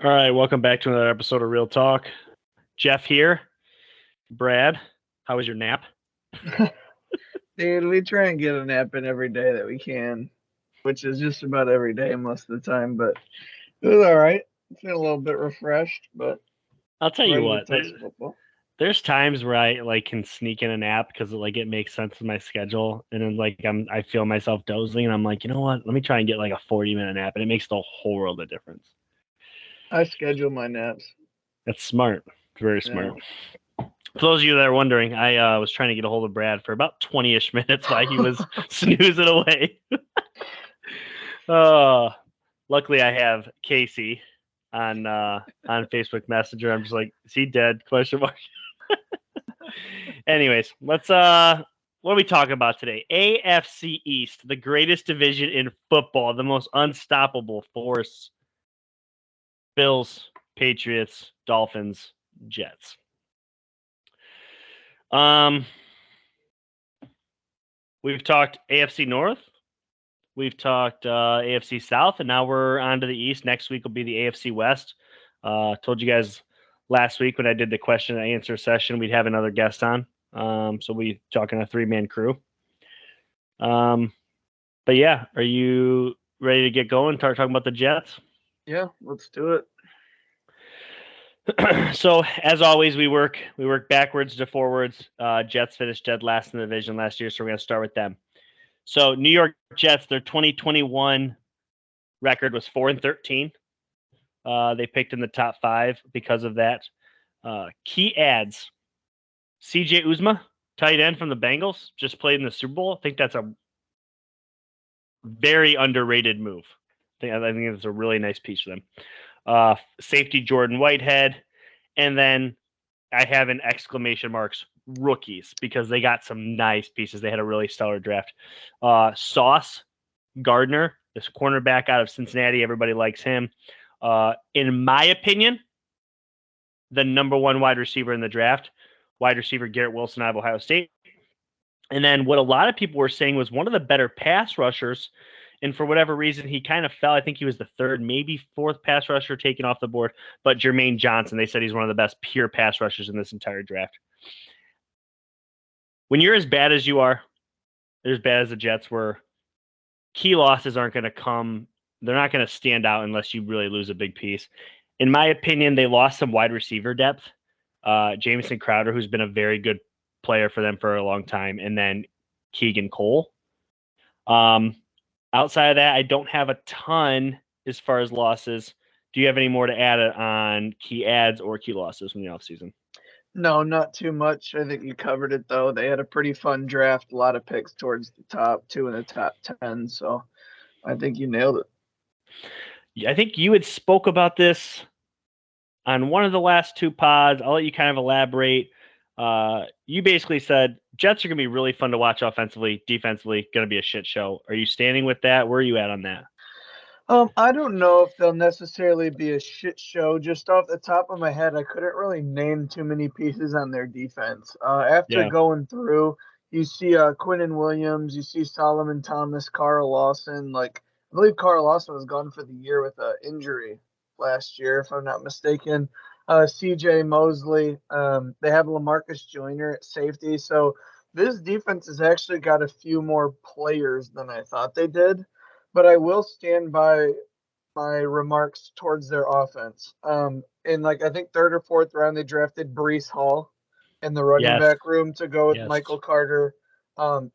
All right, welcome back to another episode of Real Talk. Jeff here. Brad, how was your nap? Dude, we try and get a nap in every day that we can, which is just about every day most of the time, but it was all right. Feel a little bit refreshed, but I'll tell you ready to what, talk some football. there's times where I can sneak in a nap because it makes sense in my schedule, and then I feel myself dozing, and I'm like, you know what? Let me try and get like a 40-minute nap, and it makes the whole world of difference. I schedule my naps. That's smart. Very smart. Yeah. For those of you that are wondering, I was trying to get a hold of Brad for about 20-ish minutes while he was snoozing away. Luckily I have Casey on Facebook Messenger. I'm just like, is he dead? Question mark. Anyways, let's what are we talking about today? AFC East, the greatest division in football, the most unstoppable force. Bills, Patriots, Dolphins, Jets. We've talked AFC North, we've talked AFC South, and now we're on to the East. Next week will be the AFC West. Told you guys last week when I did the question and answer session, we'd have another guest on. So we talking a 3-man crew. But yeah, are you ready to get going? Start talking about the Jets? Yeah, let's do it. So as always, we work backwards to forwards. Jets finished dead last in the division last year, so we're going to start with them. So New York Jets, their 2021 record was 4-13. They picked in the top 5 because of that. Key adds: C.J. Uzomah, tight end from the Bengals, just played in the Super Bowl. I think that's a very underrated move. I think it's a really nice piece for them. Safety Jordan Whitehead, and then I have in exclamation marks rookies because they got some nice pieces. They had a really stellar draft. Sauce Gardner, this cornerback out of Cincinnati, everybody likes him. In my opinion, the number 1 wide receiver in the draft, wide receiver Garrett Wilson out of Ohio State. And then what a lot of people were saying was one of the better pass rushers. And for whatever reason, he kind of fell. I think he was the 3rd, maybe 4th pass rusher taken off the board. But Jermaine Johnson, they said he's one of the best pure pass rushers in this entire draft. When you're as bad as you are, as bad as the Jets were, key losses aren't going to come. They're not going to stand out unless you really lose a big piece. In my opinion, they lost some wide receiver depth. Jameson Crowder, who's been a very good player for them for a long time, and then Keegan Cole. Outside of that, I don't have a ton as far as losses. Do you have any more to add on key adds or key losses from the offseason? No, not too much. I think you covered it, though. They had a pretty fun draft, a lot of picks towards the top, 2 in the top 10. So I think you nailed it. Yeah, I think you had spoke about this on one of the last 2 pods. I'll let you kind of elaborate. You basically said Jets are going to be really fun to watch offensively, defensively, going to be a shit show. Are you standing with that? Where are you at on that? I don't know if they'll necessarily be a shit show. Just off the top of my head, I couldn't really name too many pieces on their defense. After going through, you see Quinnen Williams, you see Solomon Thomas, Carl Lawson. I believe Carl Lawson was gone for the year with an injury last year, if I'm not mistaken. C.J. Mosley. They have LaMarcus Joyner at safety. So this defense has actually got a few more players than I thought they did. But I will stand by my remarks towards their offense. In I think 3rd or 4th round, they drafted Breece Hall in the running back room to go with Michael Carter.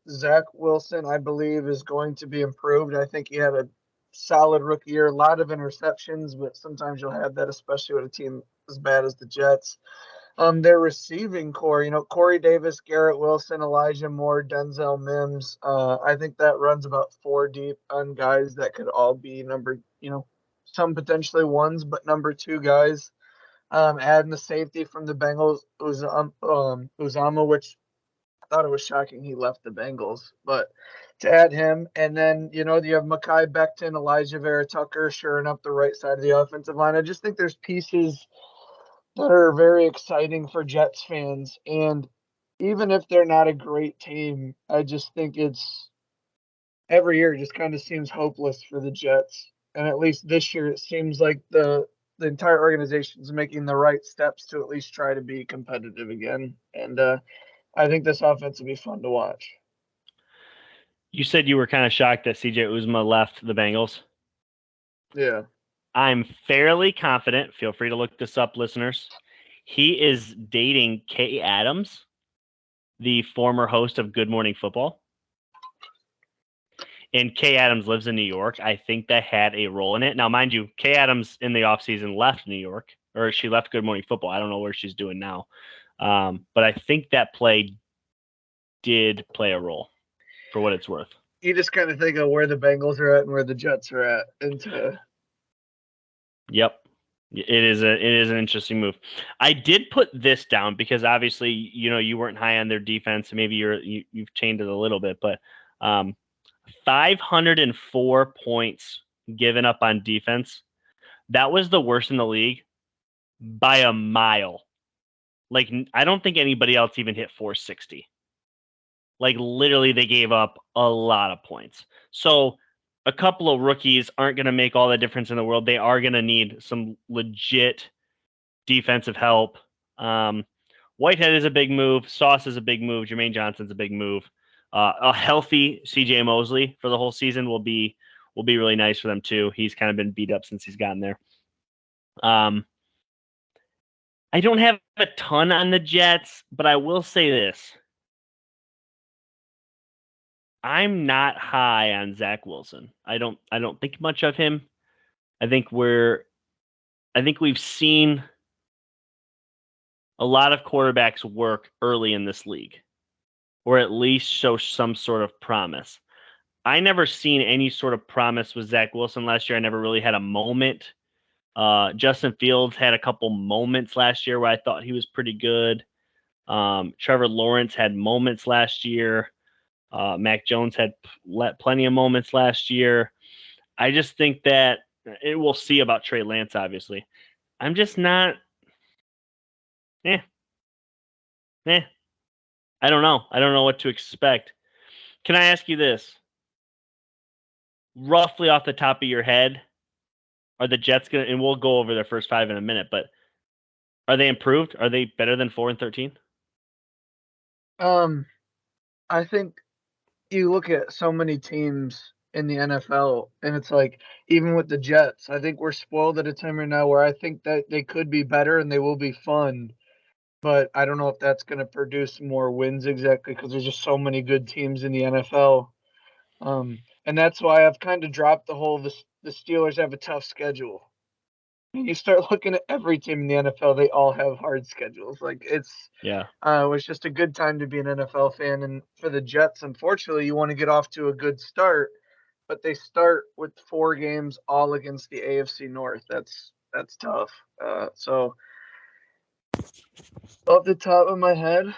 Zack Wilson, I believe, is going to be improved. I think he had a solid rookie year, a lot of interceptions, but sometimes you'll have that, especially with a team as bad as the Jets. Their receiving core, Corey Davis, Garrett Wilson, Elijah Moore, Denzel Mims. I think that runs about 4 deep on guys that could all be some potentially 1s, but number 2 guys. Adding the safety from the Bengals, Uzomah, which I thought it was shocking he left the Bengals, but to add him, and then you have Mekhi Becton, Elijah Vera Tucker shoring up the right side of the offensive line. I just think there's pieces that are very exciting for Jets fans. And even if they're not a great team, I just think it's every year it just kind of seems hopeless for the Jets. And at least this year, it seems like the the entire organization is making the right steps to at least try to be competitive again. And I think this offense will be fun to watch. You said you were kind of shocked that CJ Uzomah left the Bengals. Yeah. I'm fairly confident. Feel free to look this up, listeners. He is dating Kay Adams, the former host of Good Morning Football. And Kay Adams lives in New York. I think that had a role in it. Now, mind you, Kay Adams in the offseason left New York, or she left Good Morning Football. I don't know where she's doing now. But I think that did play a role for what it's worth. You just kind of think of where the Bengals are at and where the Jets are at. Yep. It is an interesting move. I did put this down because obviously, you weren't high on their defense. Maybe you've changed it a little bit, but 504 points given up on defense. That was the worst in the league by a mile. Like, I don't think anybody else even hit 460. Like, literally, they gave up a lot of points. So a couple of rookies aren't going to make all the difference in the world. They are going to need some legit defensive help. Whitehead is a big move. Sauce is a big move. Jermaine Johnson's a big move. A healthy CJ Mosley for the whole season will be really nice for them too. He's kind of been beat up since he's gotten there. I don't have a ton on the Jets, but I will say this. I'm not high on Zack Wilson. I don't think much of him. I think we've seen a lot of quarterbacks work early in this league, or at least show some sort of promise. I never seen any sort of promise with Zack Wilson last year. I never really had a moment. Justin Fields had a couple moments last year where I thought he was pretty good. Trevor Lawrence had moments last year. Mac Jones had plenty of moments last year. I just think that we'll see about Trey Lance, obviously. I'm just not. I don't know. I don't know what to expect. Can I ask you this? Roughly off the top of your head, are the Jets going to, and we'll go over their first 5 in a minute, but are they improved? Are they better than 4-13? I think you look at so many teams in the NFL, and it's like, even with the Jets, I think we're spoiled at a time right now where I think that they could be better and they will be fun. But I don't know if that's going to produce more wins exactly because there's just so many good teams in the NFL. And that's why I've kind of dropped the Steelers have a tough schedule. And you start looking at every team in the NFL, they all have hard schedules. Like, it was just a good time to be an NFL fan. And for the Jets, unfortunately, you want to get off to a good start, but they start with 4 games all against the AFC North. That's tough. So off the top of my head,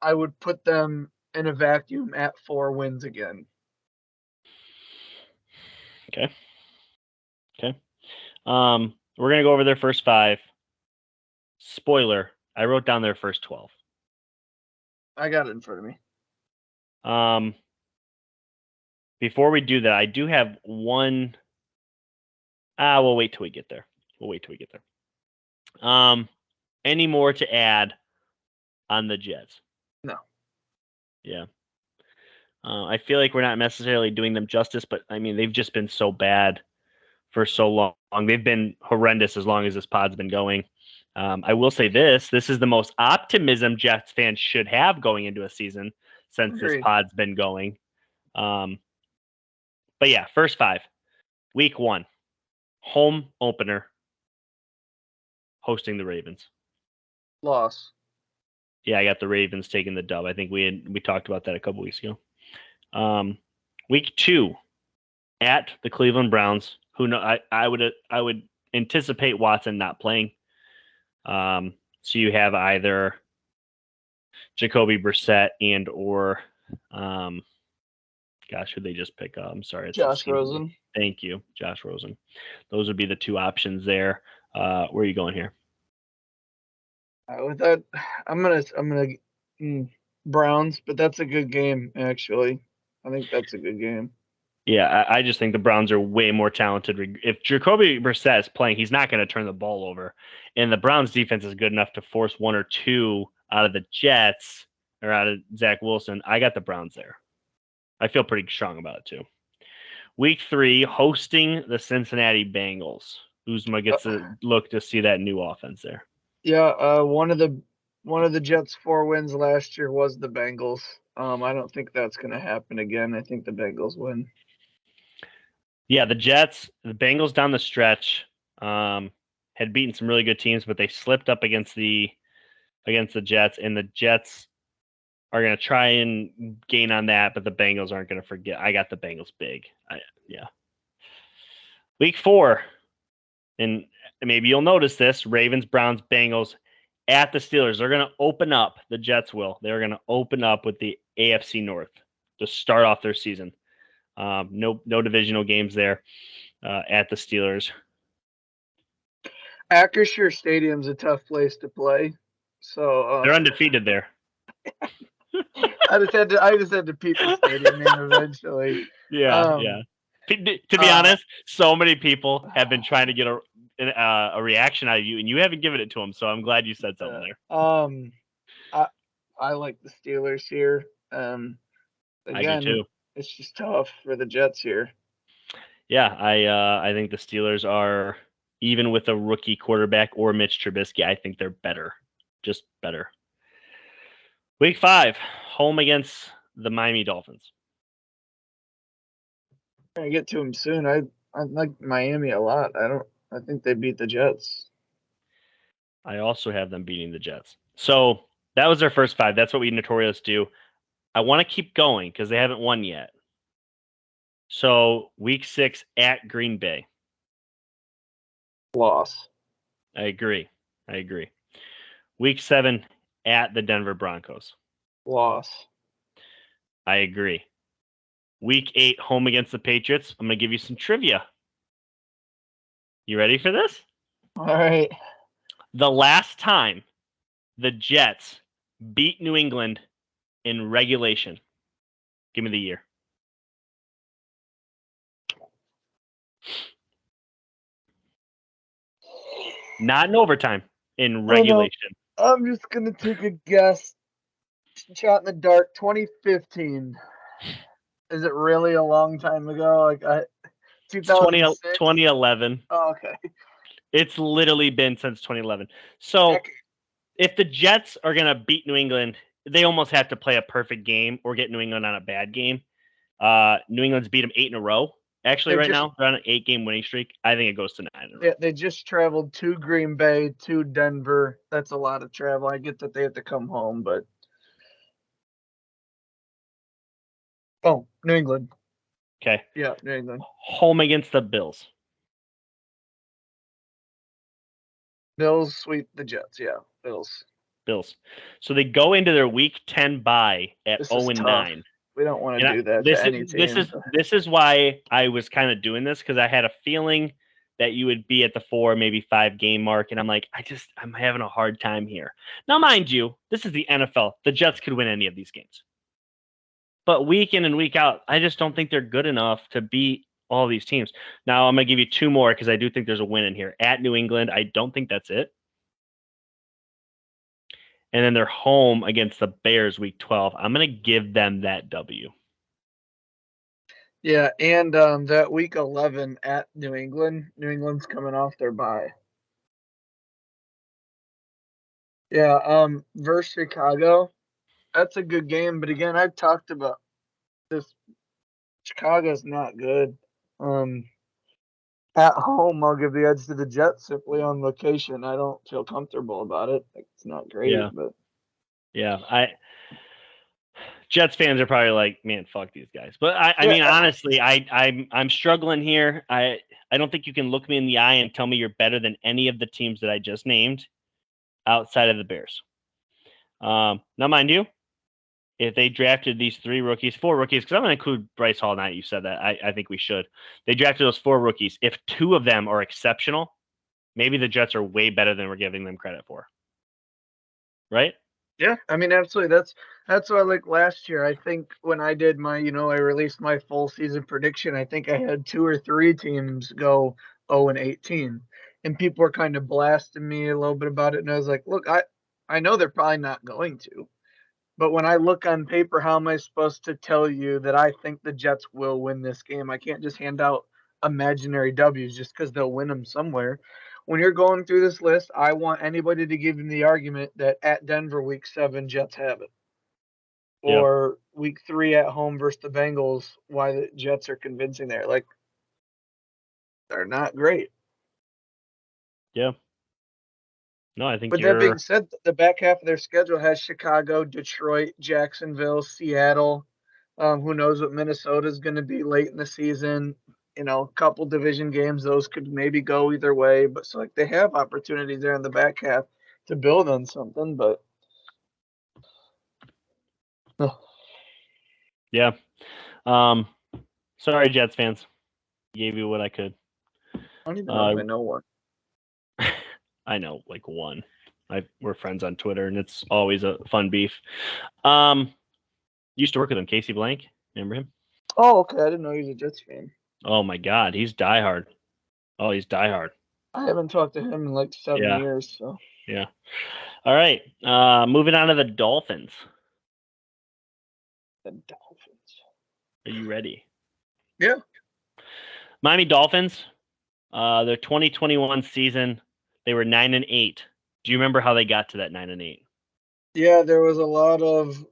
I would put them in a vacuum at 4 wins again. Okay. We're going to go over their first 5. Spoiler, I wrote down their first 12. I got it in front of me. Before we do that, I do have one. We'll wait till we get there. Any more to add on the Jets? No. Yeah. I feel like we're not necessarily doing them justice, but I mean, they've just been so bad for so long. They've been horrendous as long as this pod's been going. I will say this is the most optimism Jets fans should have going into a season since Agreed. This pod's been going. But yeah, first 5. Week 1, home opener, hosting the Ravens. Loss. Yeah, I got the Ravens taking the dub. I think we talked about that a couple weeks ago. Week 2, at the Cleveland Browns. Who know? I would anticipate Watson not playing. So you have either Jacoby Brissett and or who'd they just pick up? I'm sorry, Josh Rosen. Thank you, Josh Rosen. Those would be the 2 options there. Where are you going here? With that, I'm gonna Browns, but that's a good game actually. I think that's a good game. Yeah, I just think the Browns are way more talented. If Jacoby Brissett is playing, he's not going to turn the ball over. And the Browns defense is good enough to force one or two out of the Jets or out of Zack Wilson. I got the Browns there. I feel pretty strong about it too. Week 3, hosting the Cincinnati Bengals. Uzma gets a look to see that new offense there. Yeah, one of the Jets' 4 wins last year was the Bengals. I don't think that's going to happen again. I think the Bengals win. Yeah, the Bengals down the stretch had beaten some really good teams, but they slipped up against the Jets, and the Jets are going to try and gain on that, but the Bengals aren't going to forget. I got the Bengals big. Yeah. Week 4, and maybe you'll notice this: Ravens, Browns, Bengals at the Steelers. They're going to open up. The Jets will. They're going to open up with the AFC North to start off their season. No divisional games there at the Steelers. Acrisure Stadium's a tough place to play, so they're undefeated there. I just had to peep the stadium name eventually. Yeah. To be honest, so many people have been trying to get a reaction out of you, and you haven't given it to them. So I'm glad you said something there. I like the Steelers here. Again, I do too. It's just tough for the Jets here. Yeah, I think the Steelers are, even with a rookie quarterback or Mitch Trubisky, I think they're better, just better. Week 5, home against the Miami Dolphins. I get to them soon. I like Miami a lot. I think they beat the Jets. I also have them beating the Jets. So that was their first 5. That's what we notorious do. I want to keep going because they haven't won yet. So week 6 at Green Bay. Loss. I agree. Week 7 at the Denver Broncos. Loss. I agree. Week 8 home against the Patriots. I'm going to give you some trivia. You ready for this? All right. The last time the Jets beat New England in regulation. Give me the year. Not in overtime, in regulation. I'm just going to take a guess. Shot in the dark, 2015. Is it really a long time ago? Like 2011. Oh, okay. It's literally been since 2011. So if the Jets are going to beat New England, they almost have to play a perfect game or get New England on a bad game. New England's beat them 8 in a row. Actually, now they're on an 8-game winning streak. I think it goes to 9 in a row. Yeah, they just traveled to Green Bay, to Denver. That's a lot of travel. I get that they have to come home, but New England. Okay. Yeah, New England. Home against the Bills. Bills sweep the Jets. Yeah, Bills. So they go into their Week 10 bye at 0-9. We don't want to do that to any team. This is why I was kind of doing this, because I had a feeling that you would be at the 4, maybe 5 game mark, and I'm like, I'm having a hard time here. Now, mind you, this is the NFL. The Jets could win any of these games. But week in and week out, I just don't think they're good enough to beat all these teams. Now, I'm going to give you 2 more because I do think there's a win in here. At New England, I don't think that's it. And then they're home against the Bears week 12. I'm going to give them that W. Yeah, and that week 11 at New England. New England's coming off their bye. Yeah, versus Chicago. That's a good game, but again, I've talked about this. Chicago's not good. At home, I'll give the edge to the Jets simply on location. I don't feel comfortable about it. It's not great, but Jets fans are probably like, man, fuck these guys. But I mean, honestly, I'm struggling here. I don't think you can look me in the eye and tell me you're better than any of the teams that I just named outside of the Bears. Now, mind you, if they drafted these 4 rookies, because I'm going to include Bryce Hall now, you said that. I think we should. They drafted those 4 rookies. If 2 of them are exceptional, maybe the Jets are way better than we're giving them credit for. Right? Yeah, I mean, absolutely. That's what I like last year. I think when I did my, I released my full season prediction, I think I had 2 or 3 teams go 0-18. And people were kind of blasting me a little bit about it. And I was like, look, I know they're probably not going to. But when I look on paper, how am I supposed to tell you that I think the Jets will win this game? I can't just hand out imaginary W's just because they'll win them somewhere. When you're going through this list, I want anybody to give me the argument that at Denver, week 7, Jets have it. Yeah. Or week 3 at home versus the Bengals, why the Jets are convincing there. Like, they're not great. Yeah. No, I think With that being said, the back half of their schedule has Chicago, Detroit, Jacksonville, Seattle. Who knows what Minnesota is going to be late in the season? A couple division games, those could maybe go either way. But so like they have opportunities there in the back half to build on something. But yeah. Sorry, Jets fans. Gave you what I could. I don't even know if I know one. I know like one. We're friends on Twitter, and it's always a fun beef. Used to work with him, Casey Blank. Remember him? Oh, okay. I didn't know he was a Jets fan. Oh my God, he's diehard. Oh, he's diehard. I haven't talked to him in like 7 years. So yeah. All right. Moving on to the Dolphins. The Dolphins. Are you ready? Yeah. Miami Dolphins. Their 2021 season, they were 9-8. Do you remember how they got to that 9-8? Yeah, there was a lot of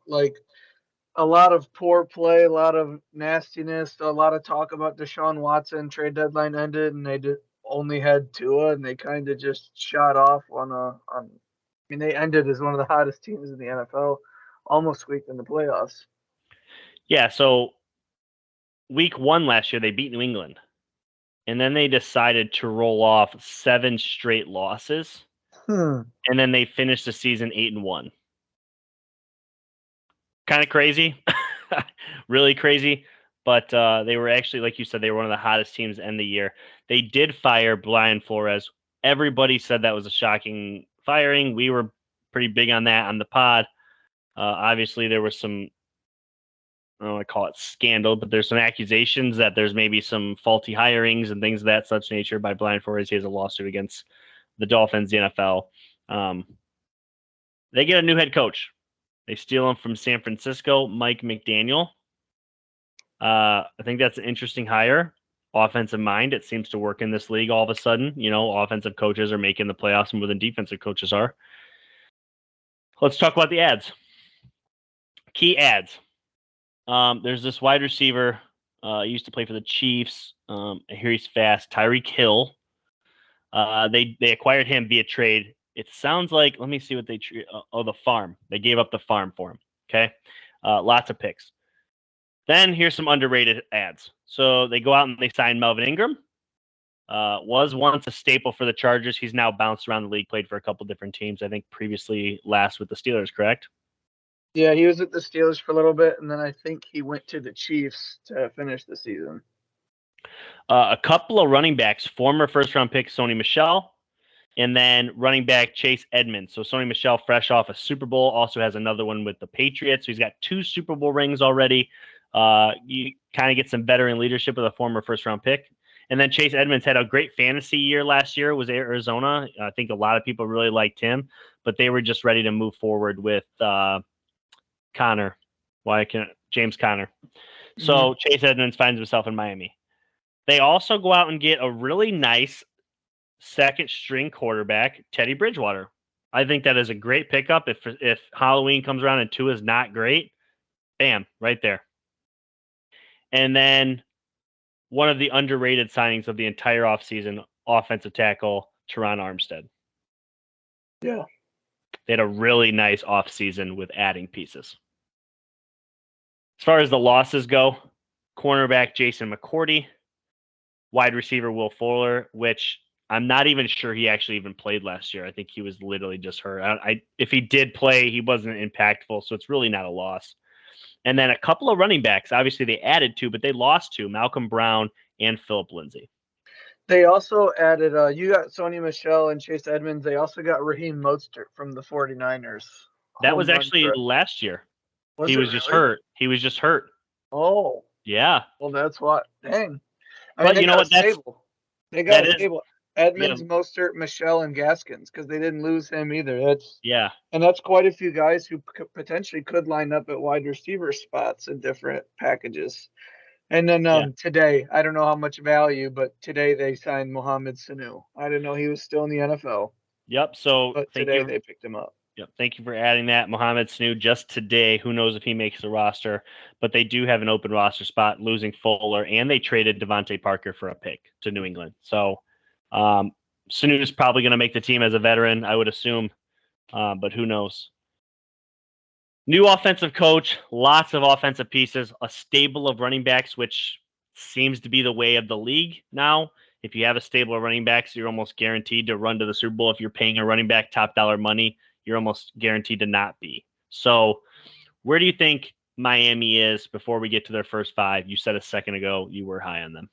poor play, a lot of nastiness, a lot of talk about Deshaun Watson. Trade deadline ended, and they only had Tua, and they kind of just shot off I mean, they ended as one of the hottest teams in the NFL, almost squeaked in the playoffs. Yeah, so week 1 last year, they beat New England. And then they decided to roll off 7 straight losses. And then they finished the season 8-1. Kind of crazy. Really crazy. But they were actually, like you said, they were one of the hottest teams to end the year. They did fire Brian Flores. Everybody said that was a shocking firing. We were pretty big on that on the pod. Obviously, there was some, I don't want to call it scandal, but there's some accusations that there's maybe some faulty hirings and things of that such nature by Brian Flores. He has a lawsuit against the Dolphins, the NFL. They get a new head coach. They steal him from San Francisco, Mike McDaniel. I think that's an interesting hire. Offensive mind. It seems to work in this league all of a sudden. Offensive coaches are making the playoffs more than defensive coaches are. Let's talk about the ads. Key ads. There's this wide receiver. He used to play for the Chiefs. I hear he's fast. Tyreek Hill. They acquired him via trade. It sounds like, let me see what they the farm. They gave up the farm for him. Okay. Lots of picks. Then here's some underrated ads. So they go out and they sign Melvin Ingram. Was once a staple for the Chargers. He's now bounced around the league, played for a couple different teams. I think previously last with the Steelers, correct? Yeah, he was at the Steelers for a little bit, and then I think he went to the Chiefs to finish the season. A couple of running backs, former first-round pick Sony Michel, and then running back Chase Edmonds. So Sony Michel, fresh off a Super Bowl, also has another one with the Patriots. So he's got 2 Super Bowl rings already. You kind of get some veteran leadership with a former first-round pick. And then Chase Edmonds had a great fantasy year last year, was Arizona. I think a lot of people really liked him, but they were just ready to move forward with Connor. James Conner. So Chase Edmonds finds himself in Miami. They also go out and get a really nice second-string quarterback, Teddy Bridgewater. I think that is a great pickup. If Halloween comes around and Tua is not great, bam, right there. And then one of the underrated signings of the entire offseason, offensive tackle, Teron Armstead. Yeah. They had a really nice offseason with adding pieces. As far as the losses go, cornerback Jason McCourty, wide receiver Will Fuller, which I'm not even sure he actually even played last year. I think he was literally just hurt. If he did play, he wasn't impactful, so it's really not a loss. And then a couple of running backs, obviously they added 2, but they lost 2, Malcolm Brown and Philip Lindsay. They also added, you got Sony Michel and Chase Edmonds. They also got Raheem Mostert from the 49ers. That was home run actually trip. last year. Was He it was just really? hurt. He was just hurt. Oh, Yeah. well, that's what. Dang. I mean, But they you know got a what? stable. They got That a is, stable. yeah, Edmonds, Mostert, Michelle, and Gaskins because they didn't lose him either. yeah, That's quite a few guys who potentially could line up at wide receiver spots in different packages. And then yeah. today, I don't know how much value, but today they signed Mohamed Sanu. I didn't know he was still in the NFL, Yep. So but thank today you. they picked him up. Yep. Thank you for adding that. Mohamed Sanu just today. Who knows if he makes the roster, but they do have an open roster spot, losing Fuller, and they traded Devontae Parker for a pick to New England. So Sanu is probably going to make the team as a veteran, I would assume, but who knows? New offensive coach, lots of offensive pieces, a stable of running backs, which seems to be the way of the league now. If you have a stable of running backs, you're almost guaranteed to run to the Super Bowl. If you're paying a running back top dollar money, you're almost guaranteed to not be. So where do you think Miami is before we get to their first five? You said a second ago you were high on them.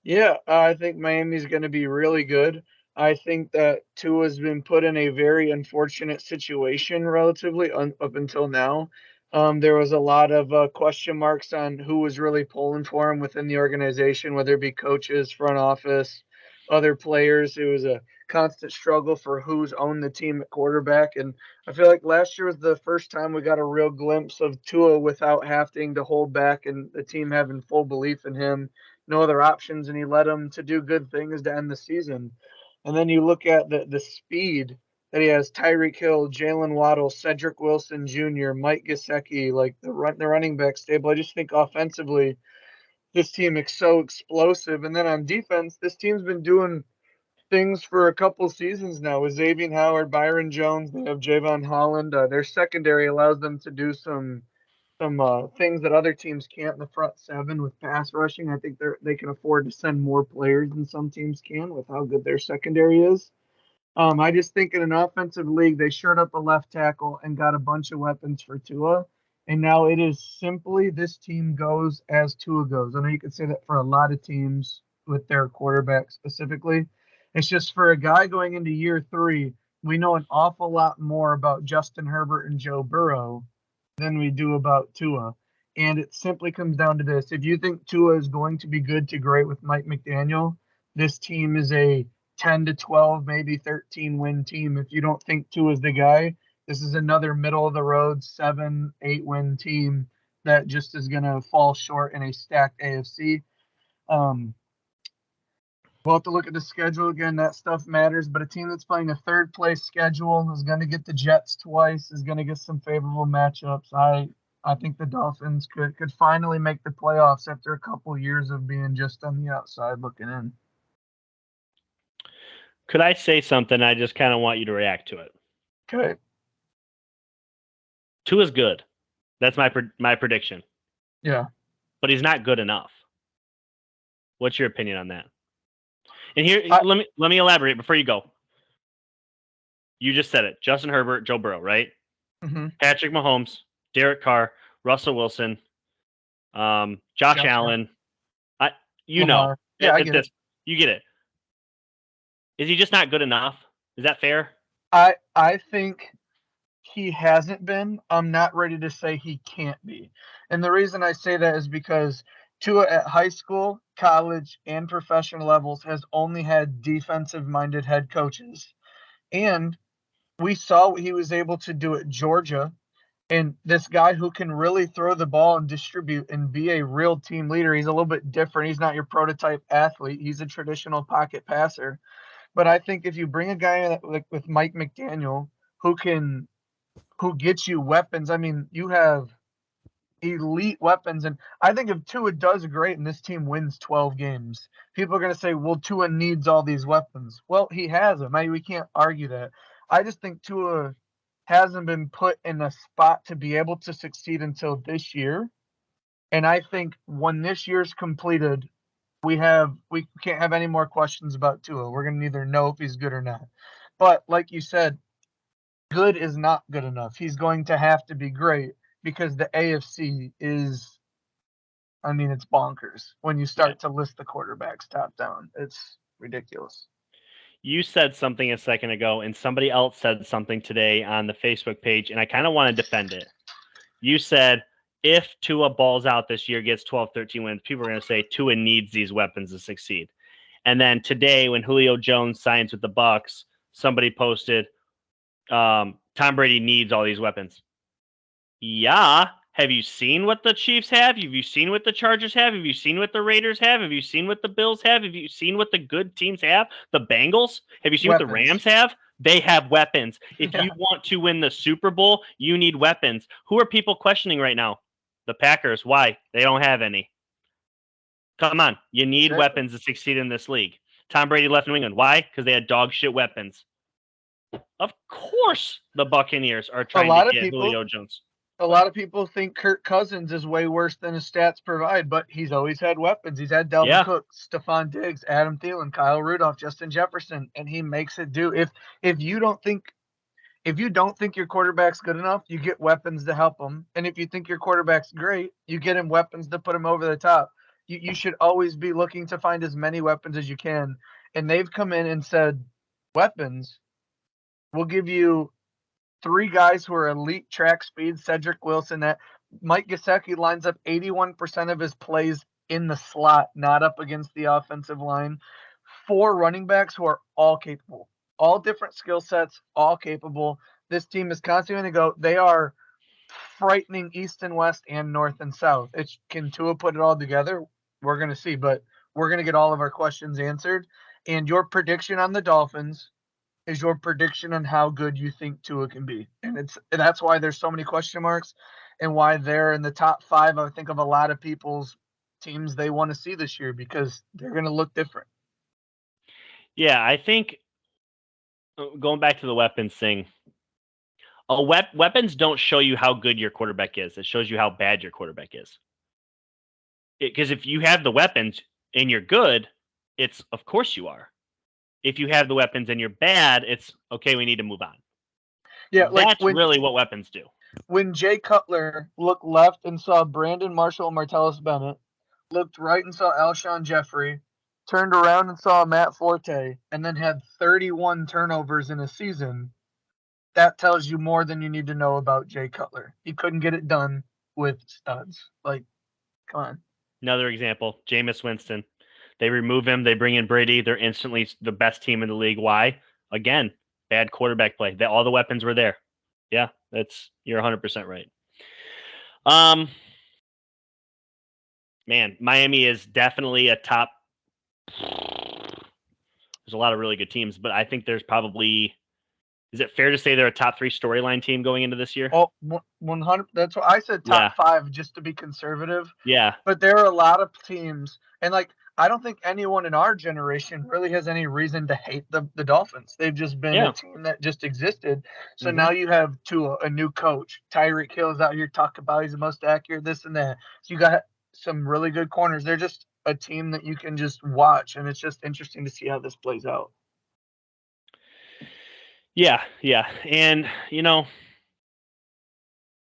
Yeah, I think Miami's going to be really good. I think that Tua's been put in a very unfortunate situation relatively up until now. There was a lot of question marks on who was really pulling for him within the organization, whether it be coaches, front office, other players. It was a constant struggle for who's owned the team at quarterback. And I feel like last year was the first time we got a real glimpse of Tua without having to hold back and the team having full belief in him, no other options, and he led them to do good things to end the season. And then you look at the speed that he has: Tyreek Hill, Jalen Waddle, Cedric Wilson Jr., Mike Gesicki, like the running back stable. I just think offensively, this team is so explosive. And then on defense, this team's been doing things for a couple seasons now with Xavier Howard, Byron Jones. They have Javon Holland. Their secondary allows them to do some things that other teams can't in the front seven with pass rushing. I think they can afford to send more players than some teams can with how good their secondary is. I just think in an offensive league, they shored up a left tackle and got a bunch of weapons for Tua. And now it is simply this team goes as Tua goes. I know you could say that for a lot of teams with their quarterback specifically. It's just for a guy going into year three, we know an awful lot more about Justin Herbert and Joe Burrow than we do about Tua. And it simply comes down to this. If you think Tua is going to be good to great with Mike McDaniel, this team is a 10 to 12, maybe 13 win team. If you don't think Tua is the guy, this is another middle of the road 7-8 win team that just is going to fall short in a stacked AFC. We'll have to look at the schedule again. That stuff matters, but a team that's playing a third place schedule is going to get the Jets twice, is going to get some favorable matchups. I think the Dolphins could finally make the playoffs after a couple of years of being just on the outside looking in. Could I say something? I just kind of want you to react to it. Okay. Tua's good. That's my prediction. Yeah. But he's not good enough. What's your opinion on that? And here, let me elaborate before you go. You just said it. Justin Herbert, Joe Burrow, right? Mm-hmm. Patrick Mahomes, Derek Carr, Russell Wilson, Josh Allen. Lamar. Yeah, I get it. You get it. Is he just not good enough? Is that fair? I think he hasn't been. I'm not ready to say he can't be. And the reason I say that is because Tua at high school, college, and professional levels has only had defensive-minded head coaches. And we saw what he was able to do at Georgia. And this guy who can really throw the ball and distribute and be a real team leader, he's a little bit different. He's not your prototype athlete. He's a traditional pocket passer. But I think if you bring a guy like with Mike McDaniel who gets you weapons, I mean, you have elite weapons. And I think if Tua does great and this team wins 12 games, people are going to say, well, Tua needs all these weapons. Well, he has them. We can't argue that. I just think Tua hasn't been put in a spot to be able to succeed until this year. And I think when this year's completed, we can't have any more questions about Tua. We're going to either know if he's good or not. But like you said, good is not good enough. He's going to have to be great because the AFC is, it's bonkers when you start to list the quarterbacks top down. It's ridiculous. you said something a second ago, and somebody else said something today on the Facebook page, and I kind of want to defend it. You said if Tua balls out this year, gets 12, 13 wins, people are going to say Tua needs these weapons to succeed. And then today, when Julio Jones signs with the Bucs, somebody posted, Tom Brady needs all these weapons. Yeah. Have you seen what the Chiefs have? Have you seen what the Chargers have? Have you seen what the Raiders have? Have you seen what the Bills have? Have you seen what the good teams have? The Bengals? Have you seen what the Rams have? They have weapons. If you want to win the Super Bowl, you need weapons. Who are people questioning right now? The Packers. Why? They don't have any. Come on. You need weapons to succeed in this league. Tom Brady left New England. Why? Because they had dog shit weapons. Of course the Buccaneers are trying to get Julio Jones. A lot of people think Kirk Cousins is way worse than his stats provide, but he's always had weapons. He's had Dalvin Cook, Stephon Diggs, Adam Thielen, Kyle Rudolph, Justin Jefferson, and he makes it do. If you don't think your quarterback's good enough, you get weapons to help him. And if you think your quarterback's great, you get him weapons to put him over the top. You should always be looking to find as many weapons as you can. And they've come in and said, weapons, we'll give you 3 guys who are elite track speed, Cedric Wilson. That Mike Gesicki lines up 81% of his plays in the slot, not up against the offensive line. 4 running backs who are all capable, all different skill sets, all capable. This team is constantly going to go. They are frightening east and west and north and south. Can Tua put it all together? We're going to see, but we're going to get all of our questions answered. And your prediction on the Dolphins is your prediction on how good you think Tua can be. And that's why there's so many question marks and why they're in the top 5, I think, of a lot of people's teams they want to see this year, because they're going to look different. Yeah, I think going back to the weapons thing, weapons don't show you how good your quarterback is. It shows you how bad your quarterback is. Because if you have the weapons and you're good, it's of course you are. If you have the weapons and you're bad, it's okay, we need to move on. Yeah, that's really what weapons do. When Jay Cutler looked left and saw Brandon Marshall and Martellus Bennett, looked right and saw Alshon Jeffrey, turned around and saw Matt Forte, and then had 31 turnovers in a season, that tells you more than you need to know about Jay Cutler. He couldn't get it done with studs. Come on. Another example, Jameis Winston. They remove him. They bring in Brady. They're instantly the best team in the league. Why? Again, bad quarterback play. All the weapons were there. Yeah, you're 100% right. Man, Miami is definitely a top. There's a lot of really good teams, but I think there's probably. Is it fair to say they're a top 3 storyline team going into this year? Oh, 100. That's what I said. Top 5, just to be conservative. Yeah. But there are a lot of teams, and I don't think anyone in our generation really has any reason to hate the Dolphins. They've just been a team that just existed. So now you have Tua, a new coach. Tyreek Hill's out here talking about he's the most accurate, this and that. So you got some really good corners. They're just a team that you can just watch, and it's just interesting to see how this plays out. Yeah. And,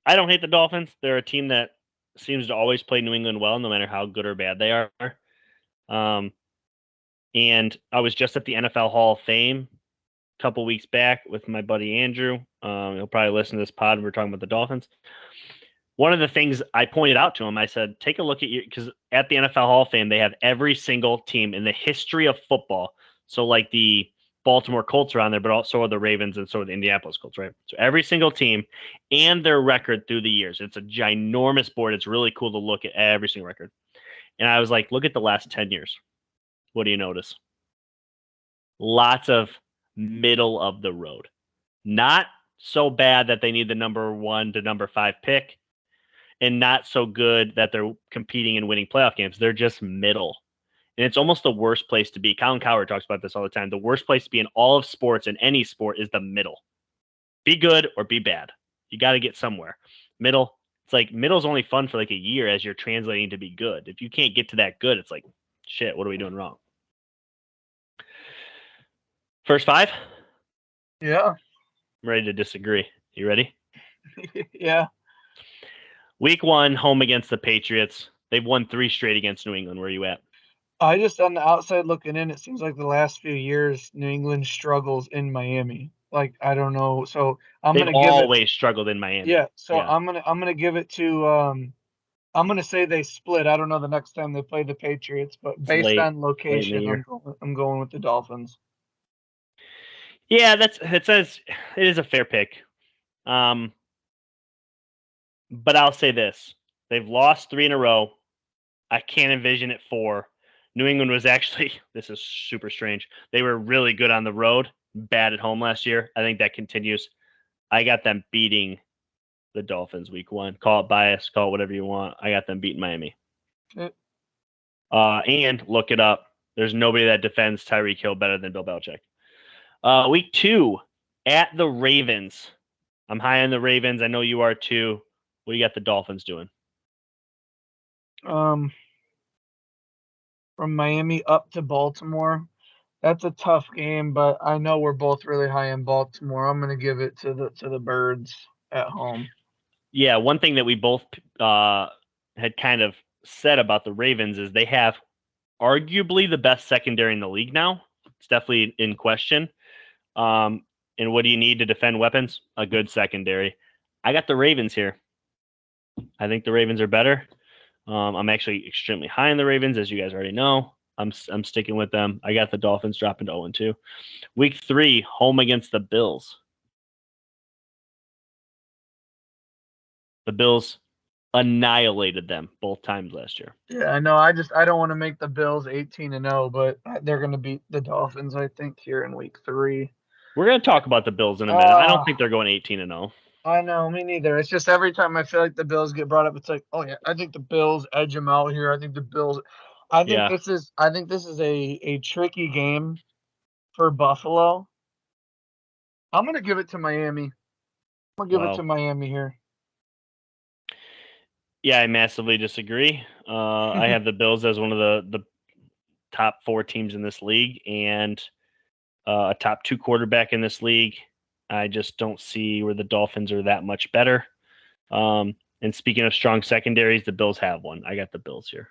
I don't hate the Dolphins. They're a team that seems to always play New England well, no matter how good or bad they are. And I was just at the NFL Hall of Fame a couple weeks back with my buddy Andrew. He'll probably listen to this pod when we're talking about the Dolphins. One of the things I pointed out to him, I said, take a look at because at the NFL Hall of Fame, they have every single team in the history of football. So the Baltimore Colts are on there, but also are the Ravens and so are the Indianapolis Colts, right? So every single team and their record through the years. It's a ginormous board. It's really cool to look at every single record. And I was like, look at the last 10 years. What do you notice? Lots of middle of the road. Not so bad that they need the number 1 to number 5 pick, and not so good that they're competing and winning playoff games. They're just middle. And it's almost the worst place to be. Colin Cowherd talks about this all the time. The worst place to be in all of sports, in any sport, is the middle. Be good or be bad. You got to get somewhere. Middle. It's middle's only fun for a year as you're translating to be good. If you can't get to that good, it's shit, what are we doing wrong? First 5? Yeah. I'm ready to disagree. You ready? Yeah. Week 1, home against the Patriots. They've won 3 straight against New England. Where are you at? I just, on the outside looking in, it seems like the last few years New England struggles in Miami. Like, I don't know. So I'm They've gonna give it. always struggled in Miami. Yeah. So Yeah. I'm gonna give it to. I'm gonna say they split. I don't know the next time they play the Patriots, but It's based late on in the location, year. I'm going with the Dolphins. Yeah, it is a fair pick. But I'll say this: they've lost 3 in a row. I can't envision it 4. New England was actually this is super strange. They were really good on the road, bad at home last year. I think that continues. I got them beating the Dolphins week 1. Call it bias, call it whatever you want. I got them beating Miami. Okay. And look it up. There's nobody that defends Tyreek Hill better than Bill Belichick. Week 2 at the Ravens. I'm high on the Ravens. I know you are too. What do you got the Dolphins doing? From Miami up to Baltimore. That's a tough game, but I know we're both really high in Baltimore. I'm gonna give it to the Birds at home. Yeah, one thing that we both had kind of said about the Ravens is they have arguably the best secondary in the league now. It's definitely in question. And what do you need to defend weapons? A good secondary. I got the Ravens here. I think the Ravens are better. I'm actually extremely high in the Ravens, as you guys already know. I'm sticking with them. I got the Dolphins dropping to 0-2. Week 3, home against the Bills. The Bills annihilated them both times last year. Yeah, I know. I don't want to make the Bills 18-0, but they're going to beat the Dolphins, I think, here in week 3. We're going to talk about the Bills in a minute. I don't think they're going 18-0. I know, me neither. It's just every time I feel like the Bills get brought up, it's like, oh yeah, I think the Bills edge them out here. I think the Bills. I think Yeah. this is a tricky game for Buffalo. I'm gonna give it to Miami. I'm gonna give it to Miami here. Yeah, I massively disagree. I have the Bills as one of the top 4 teams in this league and a top 2 quarterback in this league. I just don't see where the Dolphins are that much better. And speaking of strong secondaries, the Bills have one. I got the Bills here.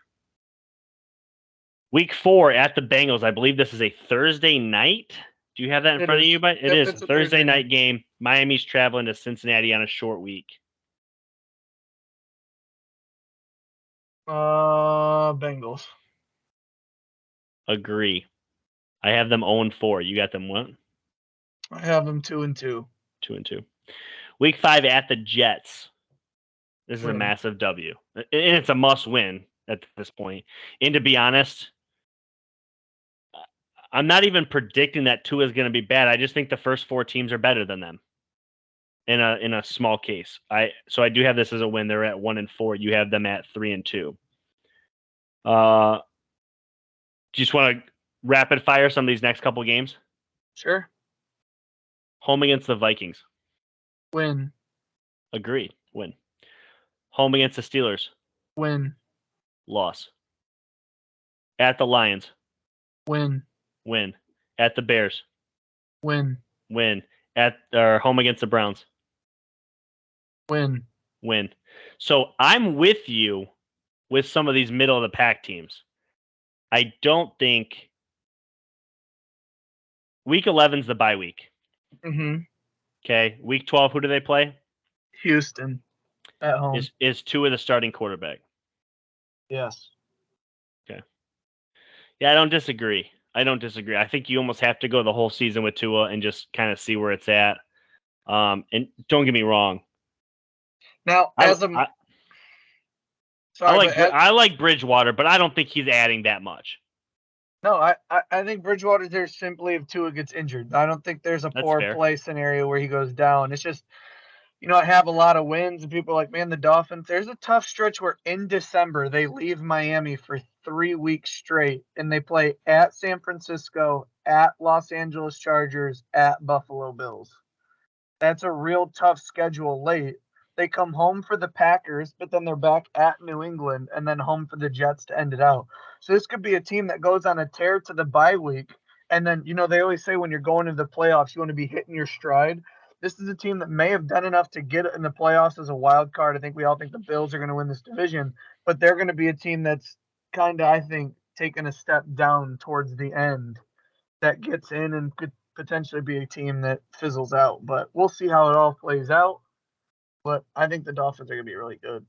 Week 4 at the Bengals. I believe this is a Thursday night. Do you have that in front of you? But it is a Thursday night game. Miami's traveling to Cincinnati on a short week. Bengals. Agree. I have them 0-4. You got them what? I have them 2-2. 2-2. Week 5 at the Jets. This is a massive W. And it's a must win at this point. And to be honest, I'm not even predicting that Tua is going to be bad. I just think the first 4 teams are better than them. In a small case. So I do have this as a win. They're at 1-4. You have them at 3-2. Do you just want to rapid fire some of these next couple games? Sure. Home against the Vikings. Win. Agreed. Win. Home against the Steelers. Win. Loss. At the Lions. Win. Win. At the Bears. Win. Win. At or home against the Browns. Win. Win. So I'm with you with some of these middle of the pack teams. I don't think week 11 is the bye week. Mm-hmm. Okay. Week 12, who do they play? Houston at home. Is Tua the starting quarterback? Yes. Okay. Yeah, I don't disagree. I think you almost have to go the whole season with Tua and just kind of see where it's at. And don't get me wrong. Now, I like Bridgewater, but I don't think he's adding that much. No, I think Bridgewater's there simply if Tua gets injured. I don't think there's a poor play scenario where he goes down. It's just, I have a lot of wins, and people are like, man, the Dolphins, there's a tough stretch where in December they leave Miami for 3 weeks straight, and they play at San Francisco, at Los Angeles Chargers, at Buffalo Bills. That's a real tough schedule late. They come home for the Packers, but then they're back at New England and then home for the Jets to end it out. So this could be a team that goes on a tear to the bye week. And then, they always say when you're going into the playoffs, you want to be hitting your stride. This is a team that may have done enough to get in the playoffs as a wild card. I think we all think the Bills are going to win this division, but they're going to be a team that's kind of, I think, taken a step down towards the end that gets in and could potentially be a team that fizzles out. But we'll see how it all plays out. But I think the Dolphins are going to be really good.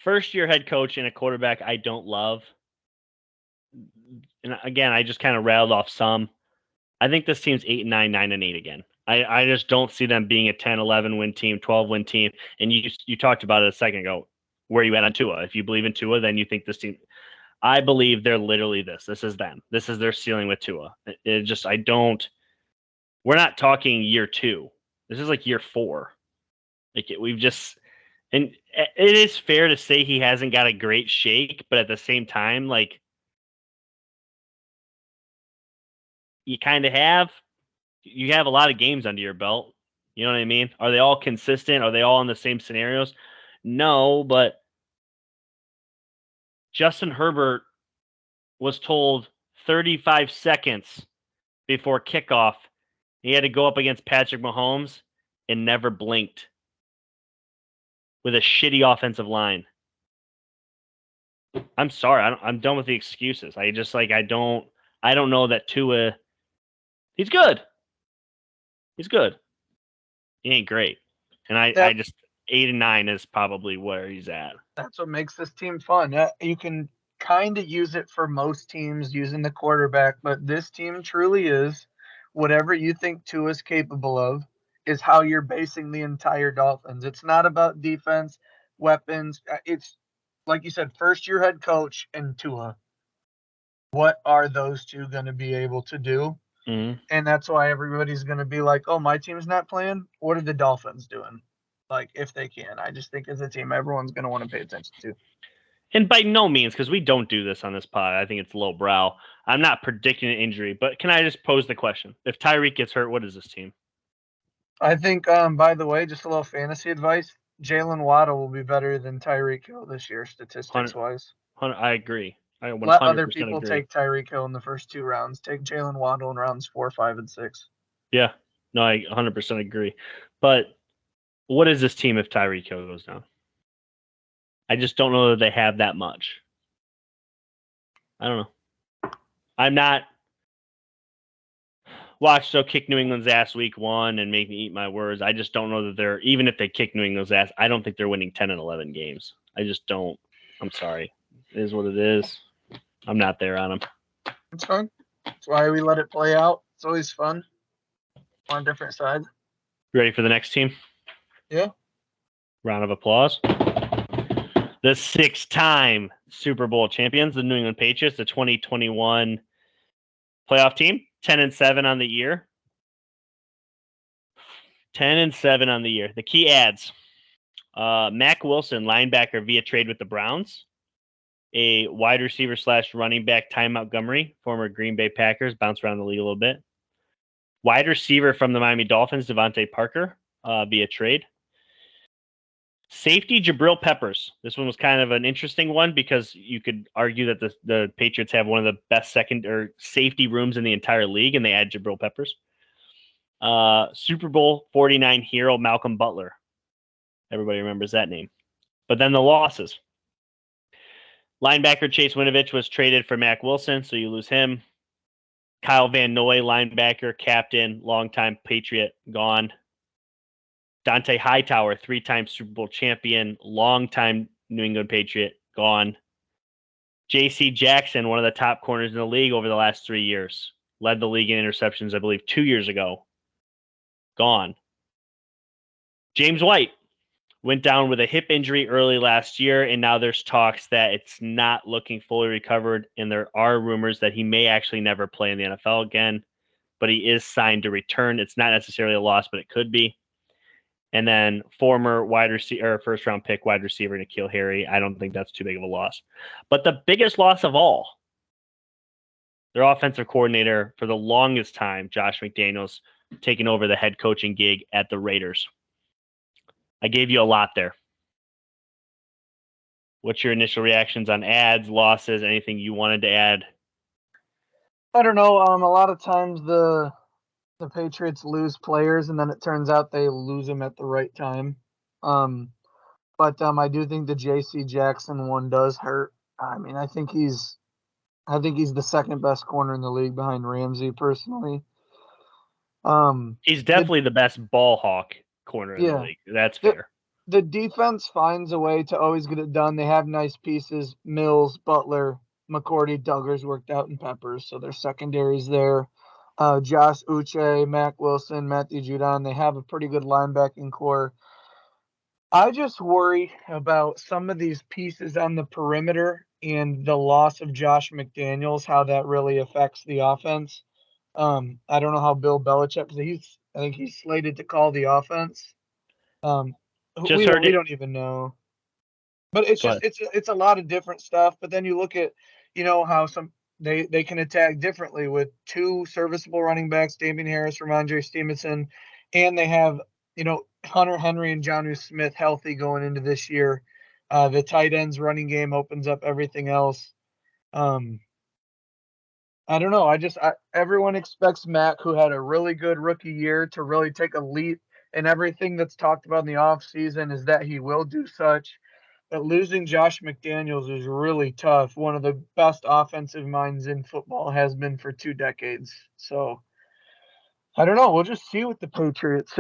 First-year head coach and a quarterback I don't love. And again, I just kind of rattled off some. I think this team's 8-9, 9-8 again. I just don't see them being a 10, 11 win team, 12 win team. And you talked about it a second ago. Where you at on Tua? If you believe in Tua, then you think this team. I believe they're literally this. This is them. This is their ceiling with Tua. I don't. We're not talking year 2. This is like year 4. We've just. And it is fair to say he hasn't got a great shake, but at the same time, like, you kind of have. You have a lot of games under your belt. You know what I mean? Are they all consistent? Are they all in the same scenarios? No, but Justin Herbert was told 35 seconds before kickoff he had to go up against Patrick Mahomes and never blinked with a shitty offensive line. I'm sorry. I'm done with the excuses. I don't know that Tua. He's good. He's good. He ain't great. And I just 8-9 is probably where he's at. That's what makes this team fun. You can kind of use it for most teams using the quarterback, but this team truly is whatever you think Tua is capable of is how you're basing the entire Dolphins. It's not about defense, weapons. It's like you said, first-year head coach and Tua. What are those two going to be able to do? Mm-hmm. And that's why everybody's going to be like, oh, my team's not playing. What are the Dolphins doing? Like, if they can. I just think as a team, everyone's going to want to pay attention to. And by no means, because we don't do this on this pod, I think it's lowbrow. I'm not predicting an injury, but can I just pose the question? If Tyreek gets hurt, what is this team? I think, by the way, just a little fantasy advice, Jalen Waddle will be better than Tyreek Hill this year, statistics-wise. I agree. I 100% Let other people agree. take Tyreek Hill in the first 2 rounds. Take Jalen Waddle in rounds 4, 5, and 6. Yeah. No, I 100% agree. But what is this team if Tyreek Hill goes down? I just don't know that they have that much. I don't know. I'm not. Watch, they'll kick New England's ass week 1 and make me eat my words. I just don't know that they're, even if they kick New England's ass, I don't think they're winning 10 and 11 games. I just don't. I'm sorry. It is what it is. I'm not there on them. It's fun. That's why we let it play out. It's always fun on different sides. Ready for the next team? Yeah. Round of applause. The 6-time Super Bowl champions, the New England Patriots, the 2021 playoff team, 10-7 on the year. 10-7 on the year. The key adds: Zack Wilson, linebacker via trade with the Browns. A wide receiver / running back, Ty Montgomery, former Green Bay Packers, bounced around the league a little bit. Wide receiver from the Miami Dolphins, Devontae Parker, via trade. Safety, Jabril Peppers. This one was kind of an interesting one because you could argue that the Patriots have one of the best second or safety rooms in the entire league, and they add Jabril Peppers. Super Bowl 49 hero, Malcolm Butler. Everybody remembers that name. But then the losses. Linebacker Chase Winovich was traded for Zack Wilson, so you lose him. Kyle Van Noy, linebacker, captain, longtime Patriot, gone. Dante Hightower, 3-time Super Bowl champion, longtime New England Patriot, gone. J.C. Jackson, one of the top corners in the league over the last 3 years, led the league in interceptions, I believe, 2 years ago, gone. James White went down with a hip injury early last year, and now there's talks that it's not looking fully recovered, and there are rumors that he may actually never play in the NFL again, but he is signed to return. It's not necessarily a loss, but it could be. And then former wide receiver, first-round pick wide receiver N'Keal Harry. I don't think that's too big of a loss. But the biggest loss of all, their offensive coordinator for the longest time, Josh McDaniels, taking over the head coaching gig at the Raiders. I gave you a lot there. What's your initial reactions on ads, losses, anything you wanted to add? I don't know. A lot of times the Patriots lose players, and then it turns out they lose them at the right time. But I do think the J.C. Jackson one does hurt. I mean, I think he's the second best corner in the league behind Ramsey, personally. He's definitely the best ball hawk corner in the Yeah. league. That's fair. The defense finds a way to always get it done. They have nice pieces. Mills, Butler, McCourty, Duggars worked out, and Peppers. So their secondary's there. Josh Uche, Mac Wilson, Matthew Judon. They have a pretty good linebacking core. I just worry about some of these pieces on the perimeter and the loss of Josh McDaniels, how that really affects the offense. I don't know how Bill Belichick, because I think he's slated to call the offense. Just We heard it. don't even know. But it's Go just ahead. it's a lot of different stuff. But then you look at, how they can attack differently with two serviceable running backs, Damian Harris, Ramondre Stevenson, and they have, Hunter Henry and Jonnu Smith healthy going into this year. The tight ends running game opens up everything else. I don't know. Everyone expects Mac, who had a really good rookie year, to really take a leap, and everything that's talked about in the offseason is that he will do such. But losing Josh McDaniels is really tough. One of the best offensive minds in football has been for 2 decades. So I don't know. We'll just see with the Patriots.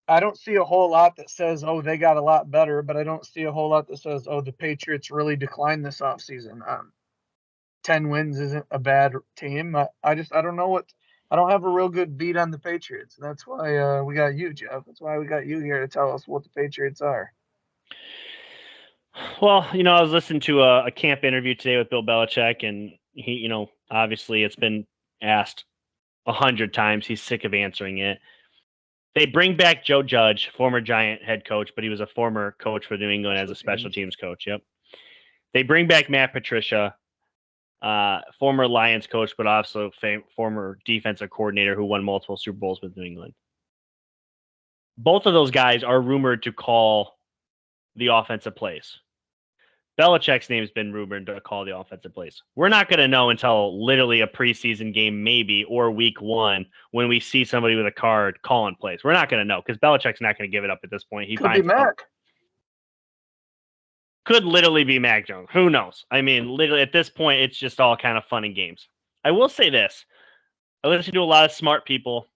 I don't see a whole lot that says, oh, they got a lot better, but I don't see a whole lot that says, oh, the Patriots really declined this offseason. 10 wins isn't a bad team. I don't know I don't have a real good beat on the Patriots. That's why we got you, Jeff. That's why we got you here to tell us what the Patriots are. Well, I was listening to a camp interview today with Bill Belichick, and he, obviously it's been asked 100 times. He's sick of answering it. They bring back Joe Judge, former Giant head coach, but he was a former coach for New England as a special teams coach. Yep. They bring back Matt Patricia, former Lions coach, but also former defensive coordinator who won multiple Super Bowls with New England. Both of those guys are rumored to call the offensive plays. Belichick's name has been rumored to call the offensive plays. We're not going to know until literally a preseason game, maybe, or week 1 when we see somebody with a card calling plays. We're not going to know because Belichick's not going to give it up at this point. He could be Mac. Could literally be Mac Jones. Who knows? I mean, literally at this point, it's just all kind of fun and games. I will say this. I listen to a lot of smart people,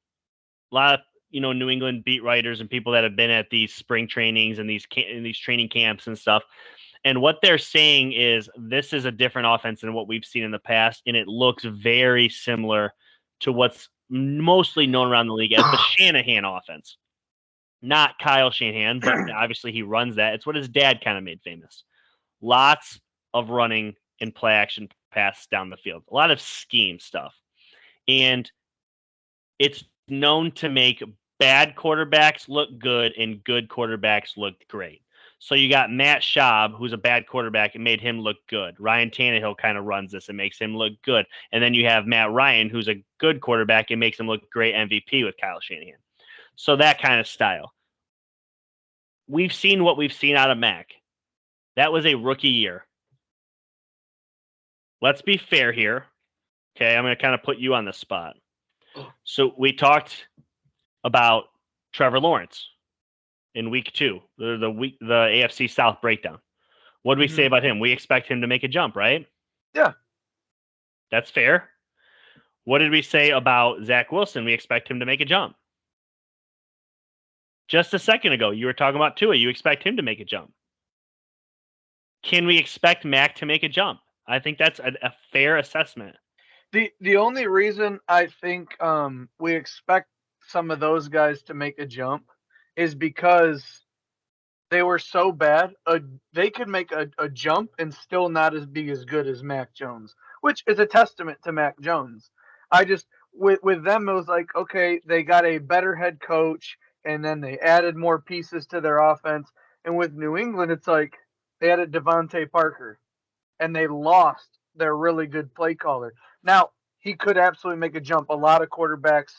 a lot of New England beat writers and people that have been at these spring trainings and these training camps and stuff. And what they're saying is this is a different offense than what we've seen in the past, and it looks very similar to what's mostly known around the league as the Shanahan offense. Not Kyle Shanahan, but obviously he runs that. It's what his dad kind of made famous. Lots of running and play action passes down the field. A lot of scheme stuff. And it's known to make bad quarterbacks look good and good quarterbacks look great. So you got Matt Schaub, who's a bad quarterback, and made him look good. Ryan Tannehill kind of runs this and makes him look good. And then you have Matt Ryan, who's a good quarterback and makes him look great MVP with Kyle Shanahan. So that kind of style. We've seen what we've seen out of Mac. That was a rookie year. Let's be fair here. Okay, I'm going to kind of put you on the spot. So we talked about Trevor Lawrence in week 2, the AFC South breakdown. What did we say about him? We expect him to make a jump, right? Yeah. That's fair. What did we say about Zack Wilson? We expect him to make a jump. Just a second ago, you were talking about Tua. You expect him to make a jump. Can we expect Mac to make a jump? I think that's a fair assessment. The only reason I think we expect some of those guys to make a jump is because they were so bad. They could make a jump and still not be as good as Mac Jones, which is a testament to Mac Jones. With them, it was like, okay, they got a better head coach, and then they added more pieces to their offense. And with New England, it's like they added Devontae Parker, and they lost their really good play caller. Now, he could absolutely make a jump. A lot of quarterbacks,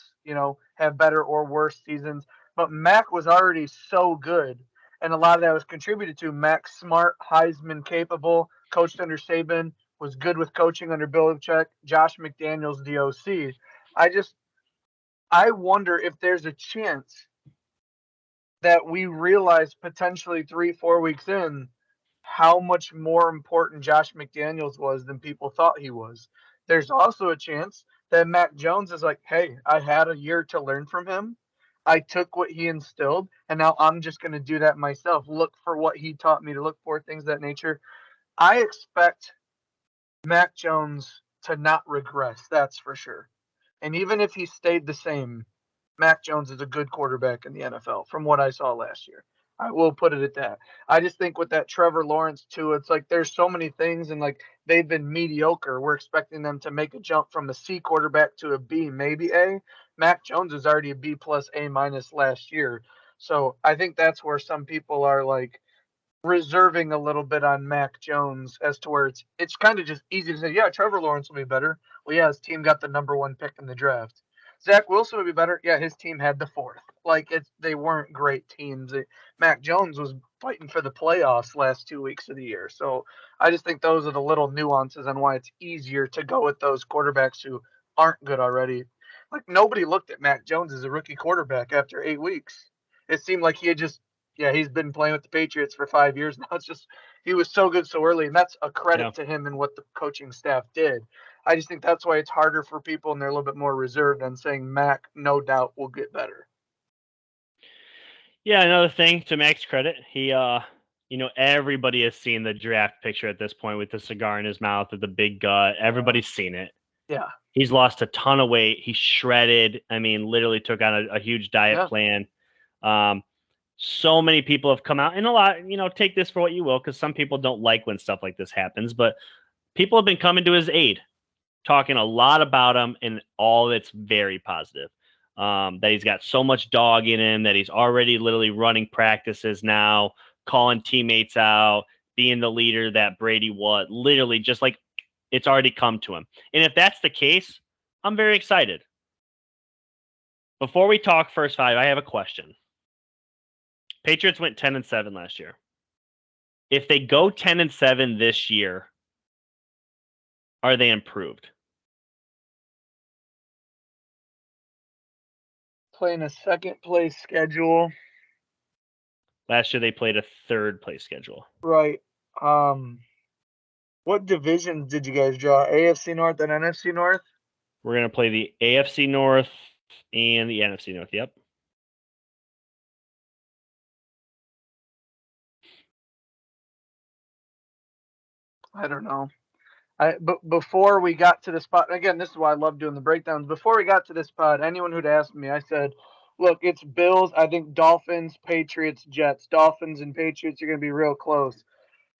have better or worse seasons. But Mac was already so good, and a lot of that was contributed to Mac smart, Heisman capable, coached under Saban, was good with coaching under Belichick, Josh McDaniels, DOC. I wonder if there's a chance that we realize potentially 3-4 weeks in how much more important Josh McDaniels was than people thought he was. There's also a chance that Mac Jones is like, hey, I had a year to learn from him. I took what he instilled, and now I'm just going to do that myself. Look for what he taught me to look for, things of that nature. I expect Mac Jones to not regress, that's for sure. And even if he stayed the same, Mac Jones is a good quarterback in the NFL from what I saw last year. I will put it at that. I just think with that Trevor Lawrence too, it's like there's so many things and like they've been mediocre. We're expecting them to make a jump from a C quarterback to a B, maybe A. Mac Jones is already a B plus A minus last year. So I think that's where some people are like reserving a little bit on Mac Jones as to where it's kind of just easy to say, yeah, Trevor Lawrence will be better. Well, yeah, his team got the number 1 pick in the draft. Zack Wilson would be better. Yeah, his team had the 4th. Like they weren't great teams. Mac Jones was fighting for the playoffs last 2 weeks of the year. So I just think those are the little nuances on why it's easier to go with those quarterbacks who aren't good already. Like nobody looked at Mac Jones as a rookie quarterback after 8 weeks. It seemed like he had just he's been playing with the Patriots for 5 years now. It's just he was so good so early, and that's a credit to him and what the coaching staff did. I just think that's why it's harder for people, and they're a little bit more reserved on saying Mac, no doubt, will get better. Yeah, another thing to Mac's credit, he everybody has seen the draft picture at this point with the cigar in his mouth with the big gut. Everybody's seen it. Yeah. He's lost a ton of weight. He's shredded. I mean, literally took on a huge diet plan. So many people have come out, and a lot, take this for what you will, because some people don't like when stuff like this happens, but people have been coming to his aid, talking a lot about him, and all that's very positive. That he's got so much dog in him, that he's already literally running practices now, calling teammates out, being the leader that Brady was, literally just like it's already come to him. And if that's the case, I'm very excited. Before we talk first 5, I have a question. Patriots went 10-7 last year. If they go 10-7 this year, are they improved? Playing a second place schedule. Last year they played a third place schedule. Right. What divisions did you guys draw? AFC North and NFC North? We're going to play the AFC North and the NFC North. Yep. I don't know. But before we got to this spot, again, this is why I love doing the breakdowns. Before we got to this spot, anyone who'd asked me, I said, look, it's Bills. I think Dolphins, Patriots, Jets. Dolphins and Patriots are going to be real close.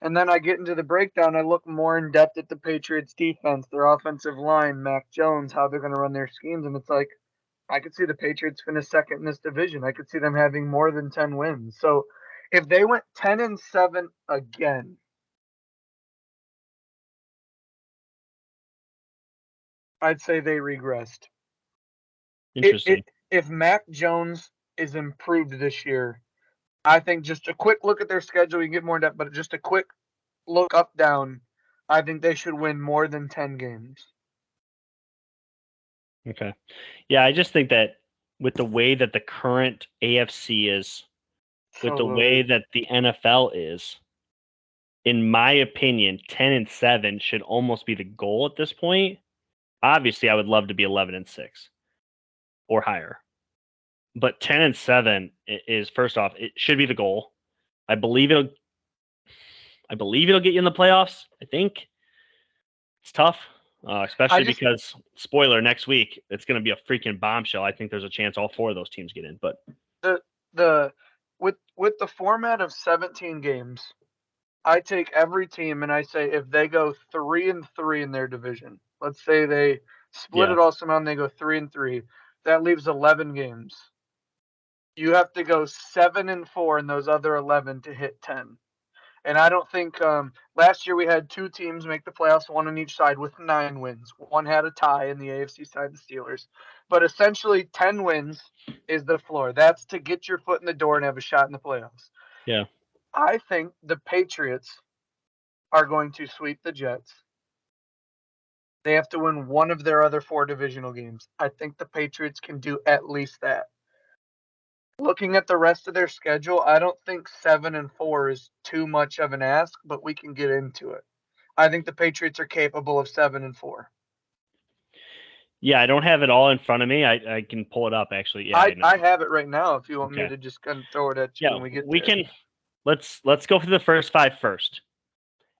And then I get into the breakdown. I look more in depth at the Patriots defense, their offensive line, Mac Jones, how they're going to run their schemes. And it's like, I could see the Patriots finish second in this division. I could see them having more than 10 wins. So if they went 10-7 again, I'd say they regressed. Interesting. If Mac Jones is improved this year, I think just a quick look at their schedule, you can get more in depth, but just a quick look up, down, I think they should win more than 10 games. Okay. Yeah, I just think that with the way that the current AFC is, with the way that the NFL is, in my opinion, 10-7 should almost be the goal at this point. Obviously, I would love to be 11-6 or higher. But 10-7 is, first off, it should be the goal. I believe it'll get you in the playoffs. I think it's tough, especially because, spoiler, next week it's going to be a freaking bombshell. I think there's a chance all 4 of those teams get in. But with the format of 17 games, I take every team and I say if they go 3-3 in their division, let's say they split it all somehow and they go 3-3, that leaves 11 games. You have to go 7-4 in those other 11 to hit 10. And I don't think last year we had 2 teams make the playoffs, one on each side with 9 wins. One had a tie in the AFC side, the Steelers. But essentially 10 wins is the floor. That's to get your foot in the door and have a shot in the playoffs. Yeah. I think the Patriots are going to sweep the Jets. They have to win one of their other 4 divisional games. I think the Patriots can do at least that. Looking at the rest of their schedule, I don't think 7-4 is too much of an ask, but we can get into it. I think the Patriots are capable of 7-4. Yeah, I don't have it all in front of me. I can pull it up actually. Yeah, I have it right now if you want me Okay. to just kind of throw it at you Yeah, when we get we there. can. Let's go through the first five first.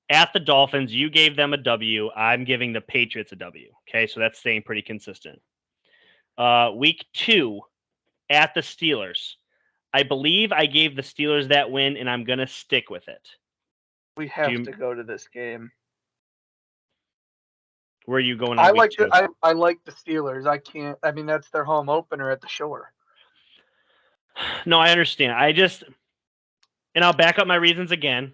At the Dolphins, you gave them a W. I'm giving the Patriots a W. Okay, so that's staying pretty consistent. Week 2 at the Steelers. I believe I gave the Steelers that win, and I'm gonna stick with it. We have to go to this game. Where are you going on week 2? I like the Steelers. I mean, that's their home opener at the Shore. No, I understand. And I'll back up my reasons again.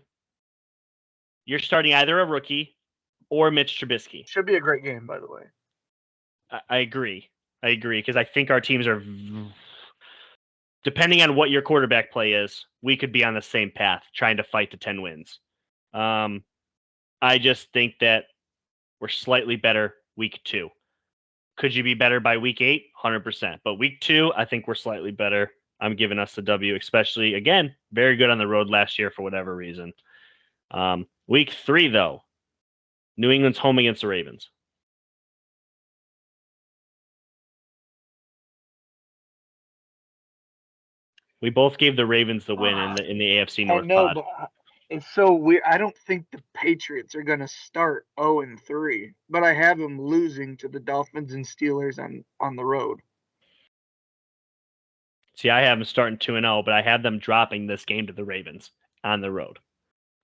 You're starting either a rookie or Mitch Trubisky. Should be a great game, by the way. I agree. Because I think our teams are, depending on what your quarterback play is, we could be on the same path trying to fight to 10 wins. I just think that we're slightly better week 2. Could you be better by week 8? 100%. But week 2, I think we're slightly better. I'm giving us the W, especially, again, very good on the road last year for whatever reason. Week 3, though, New England's home against the Ravens. We both gave the Ravens the win in the AFC North pod. But it's so weird. I don't think the Patriots are going to start 0-3, but I have them losing to the Dolphins and Steelers on the road. See, I have them starting 2-0, but I have them dropping this game to the Ravens on the road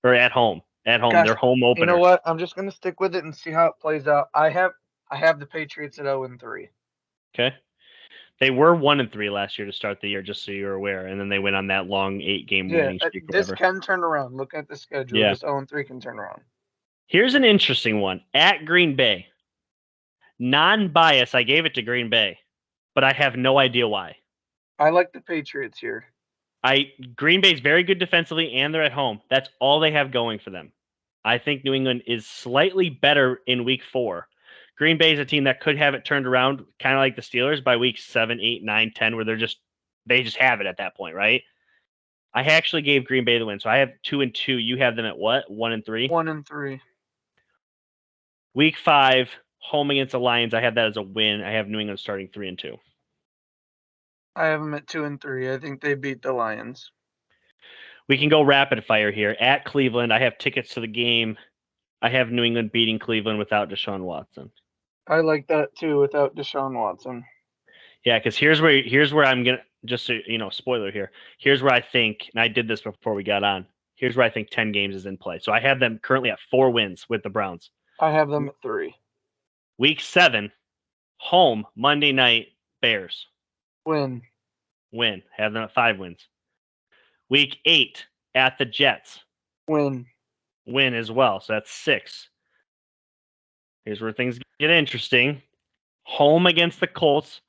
or at home. At home, Gosh, their home opener. You know what? I'm just going to stick with it and see how it plays out. I have the Patriots at 0-3. Okay. They were 1-3 last year to start the year, just so you're aware, and then they went on that long 8-game winning streak. This can turn around. Look at the schedule. Yeah. This 0-3 can turn around. Here's an interesting one. At Green Bay. Non-bias, I gave it to Green Bay, but I have no idea why. I like the Patriots here. Green Bay's very good defensively, and they're at home. That's all they have going for them. I think New England is slightly better in week 4. Green Bay is a team that could have it turned around, kind of like the Steelers, by week 7, 8, 9, 10, where they just have it at that point, right? I actually gave Green Bay the win, so I have 2-2. You have them at what? 1-3. 1-3. Week 5, home against the Lions. I have that as a win. I have New England starting 3-2. I have them at 2-3. I think they beat the Lions. We can go rapid fire here. At Cleveland, I have tickets to the game. I have New England beating Cleveland without Deshaun Watson. I like that too, without Deshaun Watson. Yeah, because here's where I'm gonna, just so you know, spoiler here. Here's where I think, and I did this before we got on. Here's where I think 10 games is in play. So I have them currently at 4 wins with the Browns. I have them at 3. Week 7, home Monday night Bears. Win. Have them at 5 wins. Week 8 at the Jets. Win as well. So that's 6. Here's where things get interesting. Home against the Colts.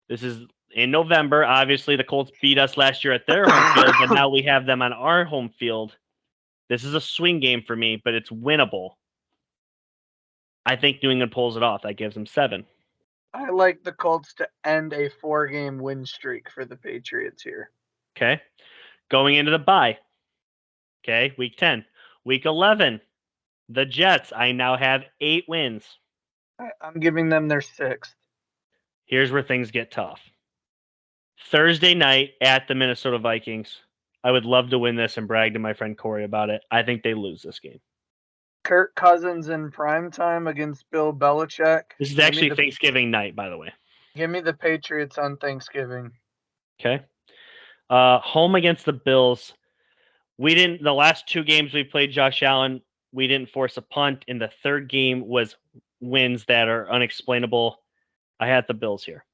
This is in November. Obviously, the Colts beat us last year at their home field, but now we have them on our home field. This is a swing game for me, but it's winnable. I think New England pulls it off. That gives them 7. I like the Colts to end a 4-game win streak for the Patriots here. Okay. Going into the bye. Okay, week 10. Week 11, the Jets. I now have 8 wins. I'm giving them their 6th. Here's where things get tough. Thursday night at the Minnesota Vikings. I would love to win this and brag to my friend Corey about it. I think they lose this game. Kirk Cousins in primetime against Bill Belichick. This is actually Thanksgiving night, by the way. Give me the Patriots on Thanksgiving. Okay. Home against the Bills. The last 2 games we played Josh Allen, we didn't force a punt. And the third game was wins that are unexplainable. I had the Bills here.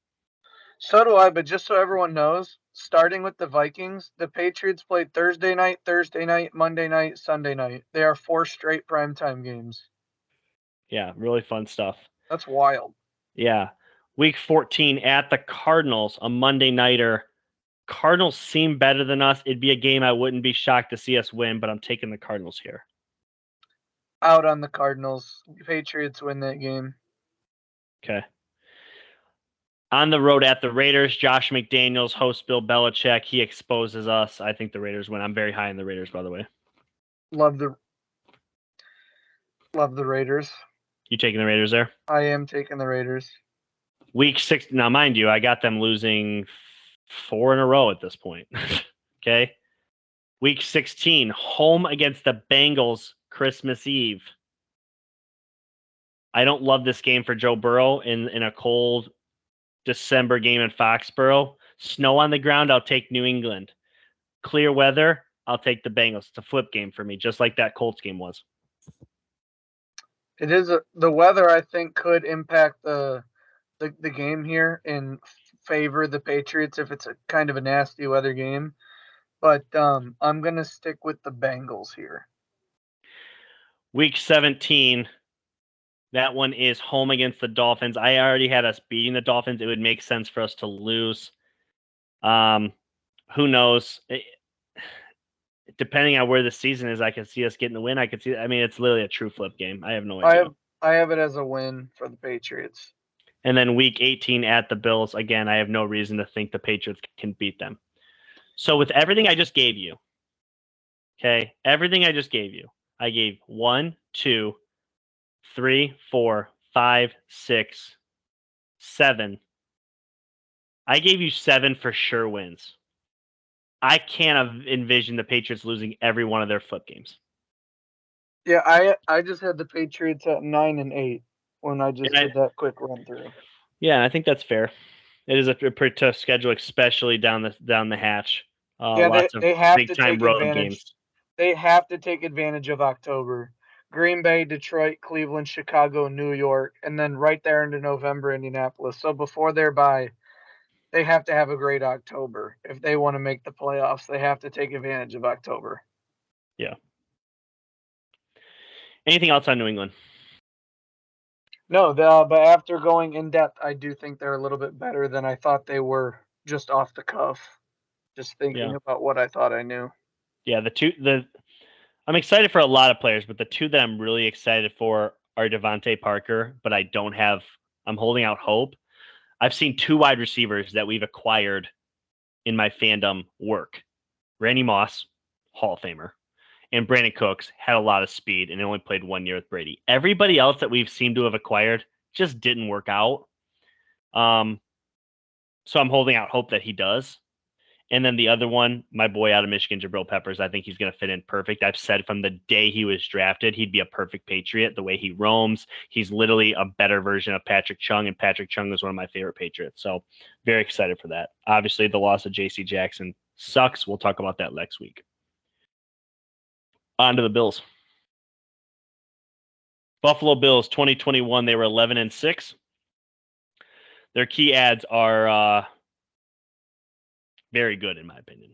So do I, but just so everyone knows, starting with the Vikings, the Patriots played Thursday night, Monday night, Sunday night. They are 4 straight primetime games. Yeah, really fun stuff. That's wild. Yeah. Week 14 at the Cardinals, a Monday nighter. Cardinals seem better than us. It'd be a game I wouldn't be shocked to see us win, but I'm taking the Cardinals here. Out on the Cardinals. Patriots win that game. Okay. On the road at the Raiders, Josh McDaniels hosts Bill Belichick. He exposes us. I think the Raiders win. I'm very high in the Raiders, by the way. Love the Raiders. You taking the Raiders there? I am taking the Raiders. Week 6. Now, mind you, I got them losing 4 in a row at this point. Okay. Week 16, home against the Bengals, Christmas Eve. I don't love this game for Joe Burrow in a cold December game in Foxborough. Snow on the ground, I'll take New England. Clear weather, I'll take the Bengals. It's a flip game for me, just like that Colts game was. It is the weather, I think, could impact the game here and favor the Patriots if it's a kind of a nasty weather game. But I'm going to stick with the Bengals here. Week 17, that one is home against the Dolphins. I already had us beating the Dolphins. It would make sense for us to lose. Who knows? Depending on where the season is, I can see us getting the win. It's literally a true flip game. I have no idea. I have it as a win for the Patriots. And then week 18 at the Bills. Again, I have no reason to think the Patriots can beat them. So with everything I just gave you, okay, I gave 1, 2, 3, 4, 5, 6, 7. I gave you 7 for sure wins. I can't envision the Patriots losing every one of their flip games. Yeah, I just had the Patriots at 9 and 8 when I just did that quick run through. Yeah, I think that's fair. It is a pretty tough schedule, especially down the hatch. Lots of big time road games. They have to take advantage of October. Green Bay, Detroit, Cleveland, Chicago, New York, and then right there into November, Indianapolis. So before their bye, they have to have a great October. If they want to make the playoffs, they have to take advantage of October. Yeah. Anything else on New England? No, but after going in depth, I do think they're a little bit better than I thought they were just off the cuff. Just thinking about what I thought I knew. Yeah, I'm excited for a lot of players, but the two that I'm really excited for are Devontae Parker, but I'm holding out hope. I've seen 2 wide receivers that we've acquired in my fandom work. Randy Moss, Hall of Famer, and Brandon Cooks had a lot of speed and only played 1 year with Brady. Everybody else that we've seemed to have acquired just didn't work out. So I'm holding out hope that he does. And then the other one, my boy out of Michigan, Jabril Peppers, I think he's going to fit in perfect. I've said from the day he was drafted, he'd be a perfect Patriot. The way he roams, he's literally a better version of Patrick Chung, and Patrick Chung is one of my favorite Patriots. So very excited for that. Obviously, the loss of J.C. Jackson sucks. We'll talk about that next week. On to the Bills. Buffalo Bills, 2021, they were 11-6. Their key ads are very good, in my opinion.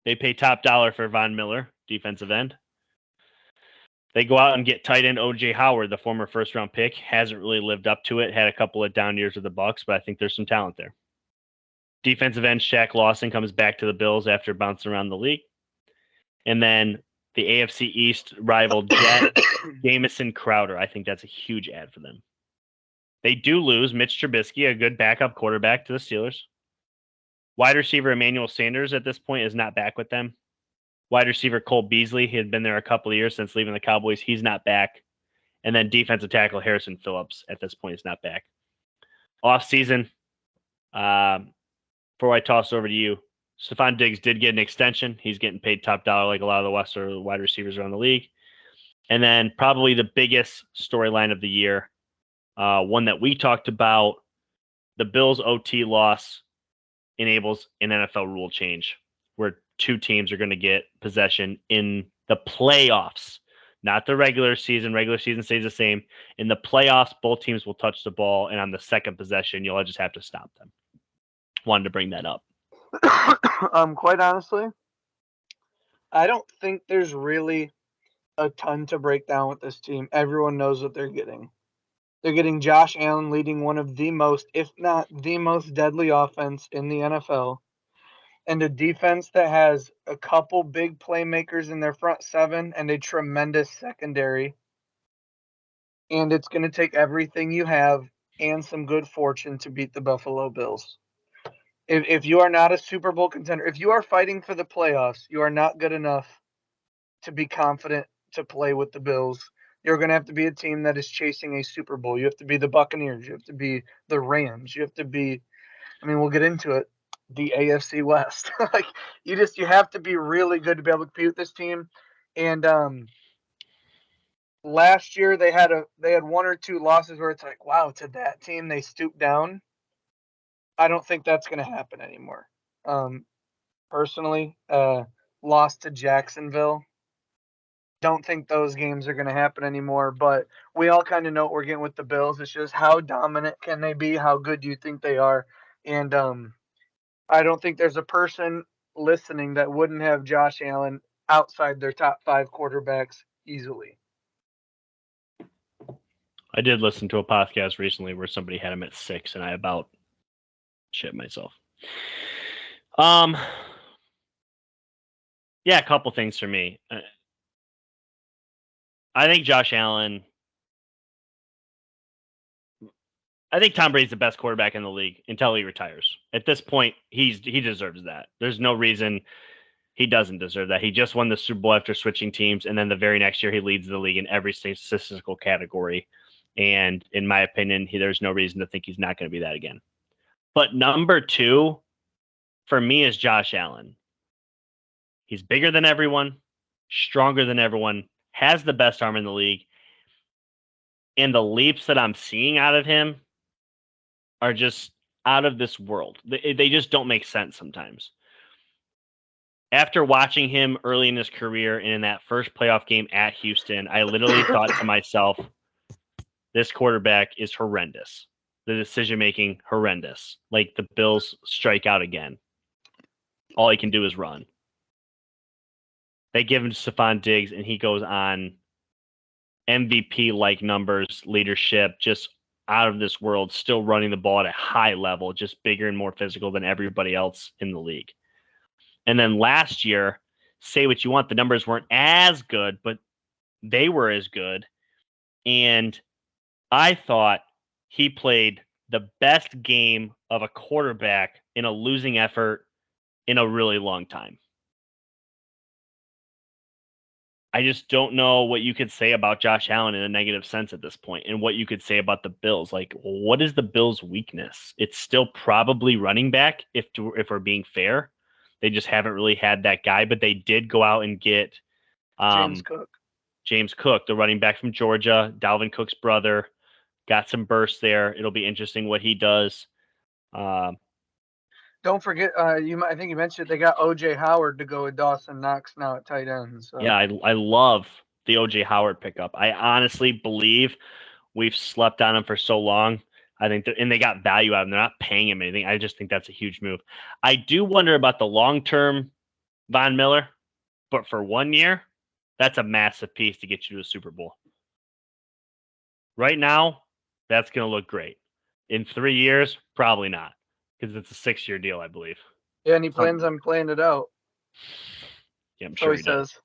They pay top dollar for Von Miller, defensive end. They go out and get tight end O.J. Howard, the former first-round pick. Hasn't really lived up to it. Had a couple of down years with the Bucs, but I think there's some talent there. Defensive end Shaq Lawson comes back to the Bills after bouncing around the league. And then the AFC East rival Jet, Jameson Crowder. I think that's a huge ad for them. They do lose Mitch Trubisky, a good backup quarterback to the Steelers. Wide receiver Emmanuel Sanders at this point is not back with them. Wide receiver Cole Beasley, he had been there a couple of years since leaving the Cowboys. He's not back. And then defensive tackle Harrison Phillips at this point is not back. Off season, before I toss over to you, Stephon Diggs did get an extension. He's getting paid top dollar like a lot of the Western wide receivers around the league. And then probably the biggest storyline of the year, one that we talked about, the Bills' OT loss enables an NFL rule change where 2 teams are going to get possession in the playoffs, not the regular season. Regular season stays the same. In the playoffs, both teams will touch the ball, and on the second possession, you'll just have to stop them. Wanted to bring that up. Quite honestly, I don't think there's really a ton to break down with this team. Everyone knows what they're getting. They're getting Josh Allen leading one of the most, if not the most deadly offense in the NFL, and a defense that has a couple big playmakers in their front 7 and a tremendous secondary. And it's going to take everything you have and some good fortune to beat the Buffalo Bills. If you are not a Super Bowl contender, if you are fighting for the playoffs, you are not good enough to be confident to play with the Bills. You're going to have to be a team that is chasing a Super Bowl. You have to be the Buccaneers. You have to be the Rams. You have to be, we'll get into it, the AFC West. Like you have to be really good to be able to compete with this team. And last year they had one or two losses where it's like, wow, to that team they stooped down. I don't think that's going to happen anymore. Personally, lost to Jacksonville. Don't think those games are going to happen anymore, but we all kind of know what we're getting with the Bills. It's just how dominant can they be? How good do you think they are? And I don't think there's a person listening that wouldn't have Josh Allen outside their top 5 quarterbacks easily. I did listen to a podcast recently where somebody had him at 6, and I about shit myself. Yeah, a couple things for me. I think Josh Allen. I think Tom Brady's the best quarterback in the league until he retires. At this point, he deserves that. There's no reason he doesn't deserve that. He just won the Super Bowl after switching teams, and then the very next year he leads the league in every statistical category. And in my opinion, there's no reason to think he's not going to be that again. But number 2 for me is Josh Allen. He's bigger than everyone, stronger than everyone, has the best arm in the league. And the leaps that I'm seeing out of him are just out of this world. They just don't make sense sometimes. After watching him early in his career and in that first playoff game at Houston, I literally thought to myself, this quarterback is horrendous. The decision-making, horrendous. Like the Bills strike out again. All he can do is run. They give him to Stephon Diggs, and he goes on MVP-like numbers, leadership, just out of this world, still running the ball at a high level, just bigger and more physical than everybody else in the league. And then last year, say what you want, the numbers weren't as good, but they were as good. And I thought he played the best game of a quarterback in a losing effort in a really long time. I just don't know what you could say about Josh Allen in a negative sense at this point, and what you could say about the Bills. Like, what is the Bills' weakness? It's still probably running back, if we're being fair. They just haven't really had that guy, but they did go out and get James Cook, the running back from Georgia, Dalvin Cook's brother. Got some bursts there. It'll be interesting what he does. Don't forget, I think you mentioned they got O.J. Howard to go with Dawson Knox now at tight end. So. Yeah, I love the O.J. Howard pickup. I honestly believe we've slept on him for so long. I think and they got value out of him. They're not paying him anything. I just think that's a huge move. I do wonder about the long-term Von Miller, but for 1 year, that's a massive piece to get you to a Super Bowl. Right now, that's going to look great. In 3 years, probably not, because it's a 6-year deal, I believe. Yeah, and he plans on playing it out. Yeah, I'm sure he does.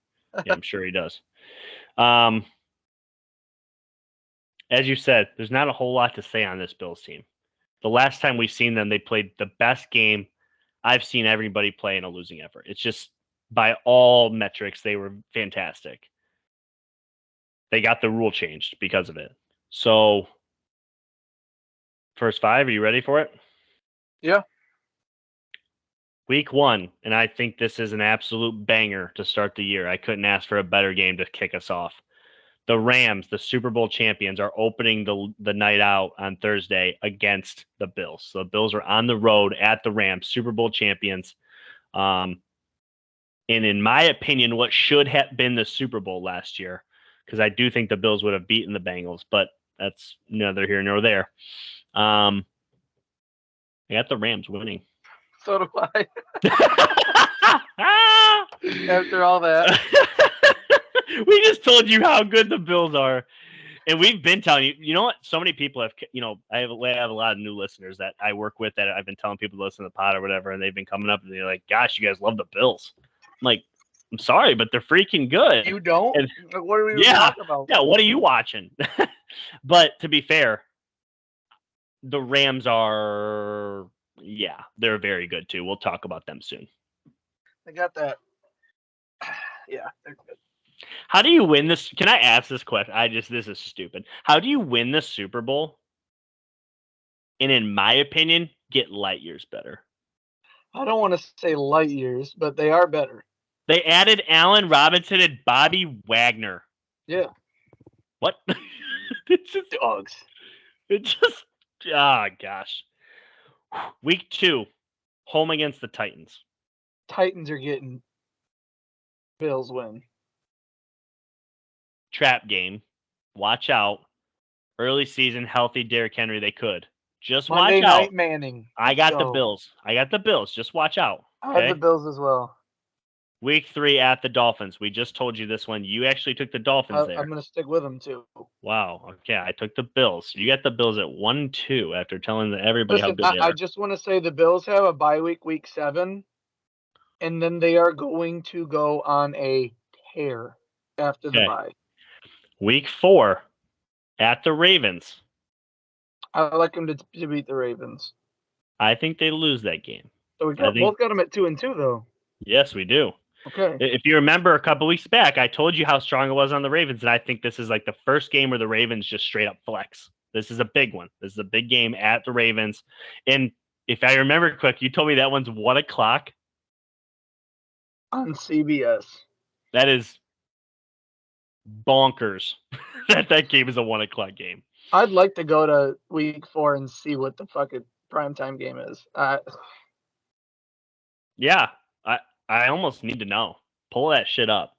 Yeah, I'm sure he does. As you said, there's not a whole lot to say on this Bills team. The last time we've seen them, they played the best game I've seen everybody play in a losing effort. It's just, by all metrics, they were fantastic. They got the rule changed because of it. So, first 5, are you ready for it? Yeah. Week 1, and I think this is an absolute banger to start the year. I couldn't ask for a better game to kick us off. The Rams, the Super Bowl champions, are opening the night out on Thursday against the Bills. So the Bills are on the road at the Rams, Super Bowl champions. And in my opinion, what should have been the Super Bowl last year, because I do think the Bills would have beaten the Bengals, but that's neither here nor there. I got the Rams winning. So do I. After all that. We just told you how good the Bills are. And we've been telling you, you know what? So many people have, I have a lot of new listeners that I work with that I've been telling people to listen to the pod or whatever, and they've been coming up and they're like, gosh, you guys love the Bills. I'm like, I'm sorry, but they're freaking good. You don't? And, what are we talking about? Yeah, what are you watching? But to be fair, The Rams are, yeah, they're very good too. We'll talk about them soon. They got that. Yeah, they're good. How do you win this? Can I ask this question? This is stupid. How do you win the Super Bowl? And in my opinion, get light years better. I don't want to say light years, but they are better. They added Allen Robinson and Bobby Wagner. Yeah. What? It's just dogs. Gosh. Week 2, home against the Titans. Titans are getting Bills win. Trap game. Watch out. Early season, healthy Derrick Henry, they could. Just Monday watch out. Night Manning. I got the Bills. Just watch out. Okay? I have the Bills as well. Week 3 at the Dolphins. We just told you this one. You actually took the Dolphins there. I'm going to stick with them too. Wow. Okay, I took the Bills. You got the Bills at 1-2 after telling everybody how good they are. I just want to say the Bills have a bye week 7, and then they are going to go on a tear after the bye. Week 4 at the Ravens. I like them to beat the Ravens. I think they lose that game. So we both got them at 2-2 though. Yes, we do. Okay. If you remember a couple weeks back, I told you how strong it was on the Ravens, and I think this is like the first game where the Ravens just straight up flex. This is a big one. This is a big game at the Ravens. And if I remember quick, you told me that one's 1 o'clock on CBS. That is bonkers. that game is a 1 o'clock game. I'd like to go to week 4 and see what the fucking primetime game is. Yeah, I almost need to know. Pull that shit up.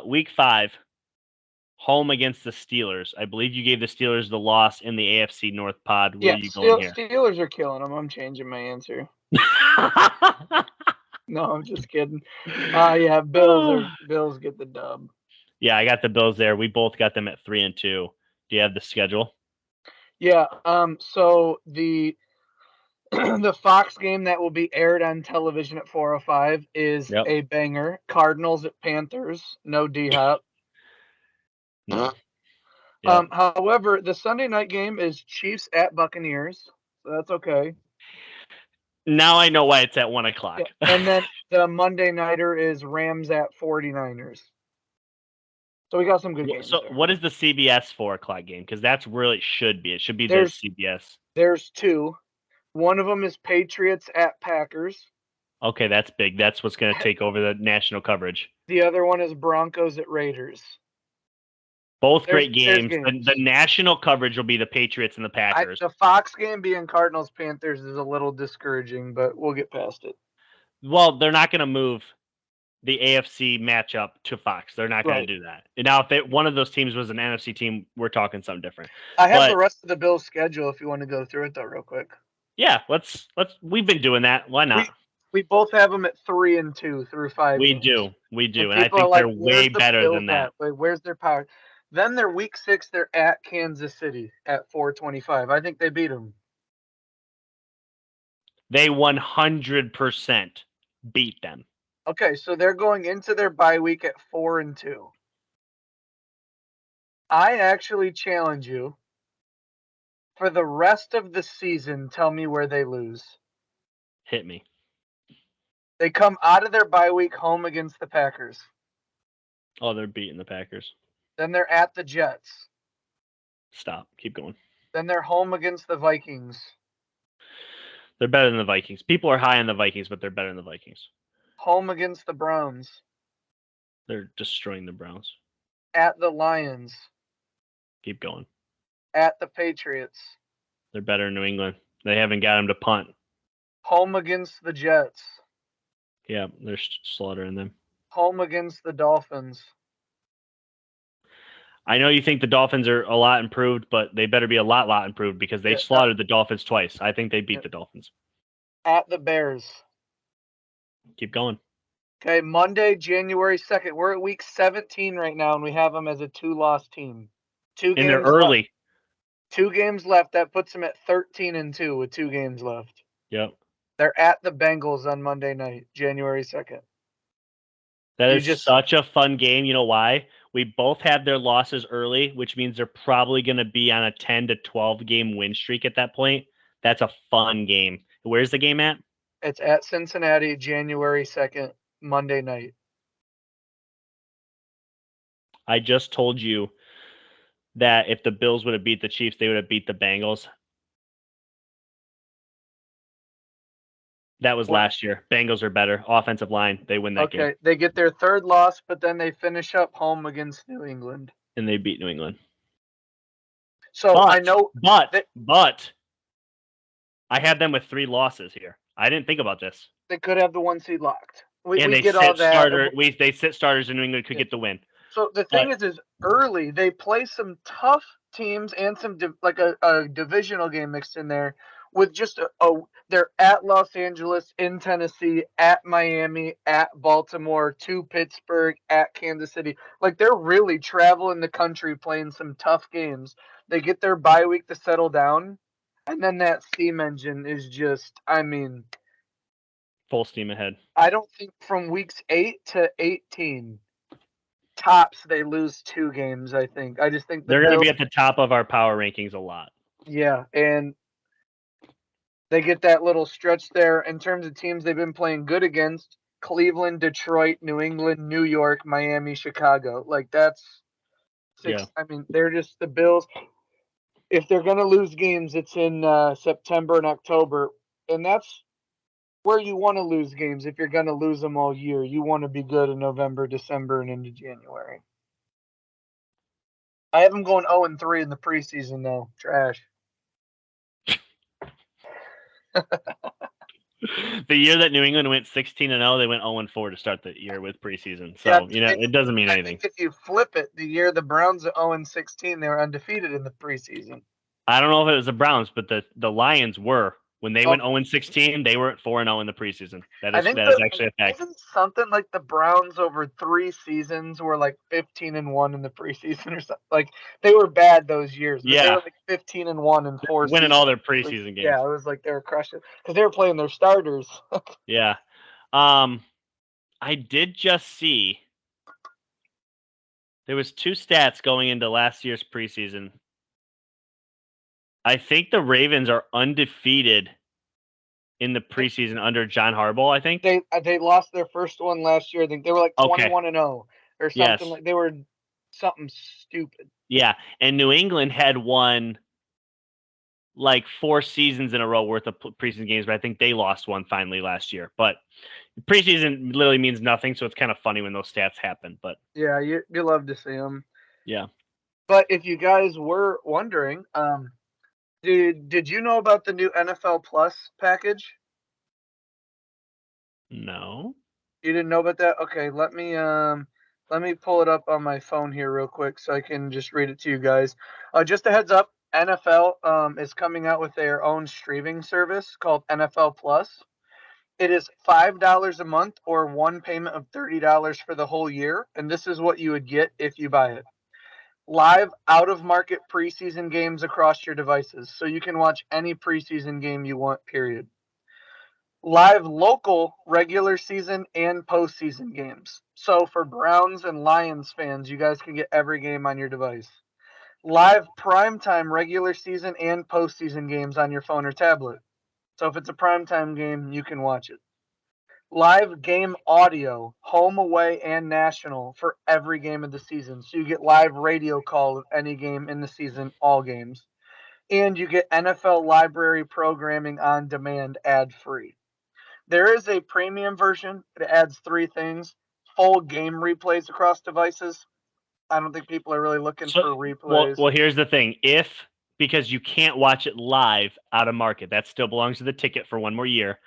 Week 5, home against the Steelers. I believe you gave the Steelers the loss in the AFC North pod. Where are you going here? Steelers are killing them. I'm changing my answer. No, I'm just kidding. Yeah, Bills get the dub. Yeah, I got the Bills there. We both got them at 3-2. Do you have the schedule? Yeah. So the Fox game that will be aired on television at 4:05 is a banger. Cardinals at Panthers. No D-Hop. No. However, the Sunday night game is Chiefs at Buccaneers, so that's okay. Now I know why it's at 1 o'clock. Yeah. And then the Monday nighter is Rams at 49ers. So we got some good games. So there. What is the CBS 4 o'clock game? Because that's where it should be. It should be the CBS. There's 2. One of them is Patriots at Packers. Okay, that's big. That's what's going to take over the national coverage. The other one is Broncos at Raiders. Both great games. The national coverage will be the Patriots and the Packers. The Fox game being Cardinals-Panthers is a little discouraging, but we'll get past it. Well, they're not going to move the AFC matchup to Fox. They're not going to do that. And now, if one of those teams was an NFC team, we're talking something different. I have the rest of the Bills' schedule if you want to go through it, though, real quick. Yeah, let's. We've been doing that. Why not? We both have them at 3-2 through 5 We games. do, and I think they're way better than that. Where's their power? Then they're week 6. They're at Kansas City at 4:25. I think they beat them. They 100% beat them. Okay, so they're going into their bye week at 4-2. I actually challenge you. For the rest of the season, tell me where they lose. Hit me. They come out of their bye week home against the Packers. Oh, they're beating the Packers. Then they're at the Jets. Stop. Keep going. Then they're home against the Vikings. They're better than the Vikings. People are high on the Vikings, but they're better than the Vikings. Home against the Browns. They're destroying the Browns. At the Lions. Keep going. At the Patriots. They're better in New England. They haven't got him to punt. Home against the Jets. Yeah, they're slaughtering them. Home against the Dolphins. I know you think the Dolphins are a lot improved, but they better be a lot improved because they slaughtered the Dolphins twice. I think they beat the Dolphins. At the Bears. Keep going. Okay, Monday, January 2nd. We're at week 17 right now, and we have them as a 2-loss team. And they're early. Left. 2 games left. That puts them at 13-2 with 2 games left. Yep. They're at the Bengals on Monday night, January 2nd. That is such a fun game. You know why? We both have their losses early, which means they're probably going to be on a 10 to 12 game win streak at that point. That's a fun game. Where's the game at? It's at Cincinnati, January 2nd, Monday night. I just told you that if the Bills would have beat the Chiefs, they would have beat the Bengals. That was last year. Bengals are better. Offensive line, they win that game. Okay, they get their third loss, but then they finish up home against New England. And they beat New England. So I know, but I had them with 3 losses here. I didn't think about this. They could have the 1 seed locked. We get all that. They sit starters in New England could get the win. So the thing is early they play some tough teams and some a divisional game mixed in there with just they're at Los Angeles, in Tennessee, at Miami, at Baltimore, to Pittsburgh, at Kansas City. Like they're really traveling the country playing some tough games. They get their bye week to settle down, and then that steam engine is just, I mean, full steam ahead. I don't think from weeks 8 to 18 tops they lose 2 games. I think. I just think they're going to be at the top of our power rankings a lot. Yeah, and they get that little stretch there in terms of teams they've been playing good against: Cleveland, Detroit, New England, New York, Miami, Chicago. Like that's 6. Yeah. I mean, they're just the Bills. If they're going to lose games, it's in September and October, and that's where you want to lose games. If you're going to lose them all year, you want to be good in November, December, and into January. I have them going 0-3 in the preseason, though. Trash. The year that New England went 16-0, they went 0-4 to start the year with preseason. So, yeah, it doesn't mean anything. If you flip it, the year the Browns at 0-16, they were undefeated in the preseason. I don't know if it was the Browns, but the Lions were. When they went 0-16, they were at 4-0 in the preseason. That is actually a fact. Isn't something like the Browns over 3 seasons were like 15-1 in the preseason or something? Like they were bad those years. But they were like 15-1 in 4 winning all their preseason games. Yeah, it was like they were crushing because they were playing their starters. Yeah. I did just see there was 2 stats going into last year's preseason. I think the Ravens are undefeated in the preseason under John Harbaugh, I think. They lost their first one last year. I think they were like 21-0 or something. Like they were something stupid. Yeah, and New England had won like 4 seasons in a row worth of preseason games, but I think they lost one finally last year. But preseason literally means nothing, so it's kind of funny when those stats happen. But yeah, you love to see them. Yeah. But if you guys were wondering, Did you know about the new NFL Plus package? No. You didn't know about that? Okay, let me pull it up on my phone here real quick so I can just read it to you guys. Just a heads up, NFL is coming out with their own streaming service called NFL Plus. It is $5 a month or one payment of $30 for the whole year, and this is what you would get if you buy it. Live out-of-market preseason games across your devices, so you can watch any preseason game you want, period. Live local regular season and postseason games. So for Browns and Lions fans, you guys can get every game on your device. Live primetime regular season and postseason games on your phone or tablet. So if it's a primetime game, you can watch it. Live game audio, home, away, and national for every game of the season. So you get live radio call of any game in the season, all games. And you get NFL library programming on demand ad-free. There is a premium version that adds 3 things. Full game replays across devices. I don't think people are really looking for replays. Well, here's the thing. Because you can't watch it live out of market, that still belongs to the ticket for one more year.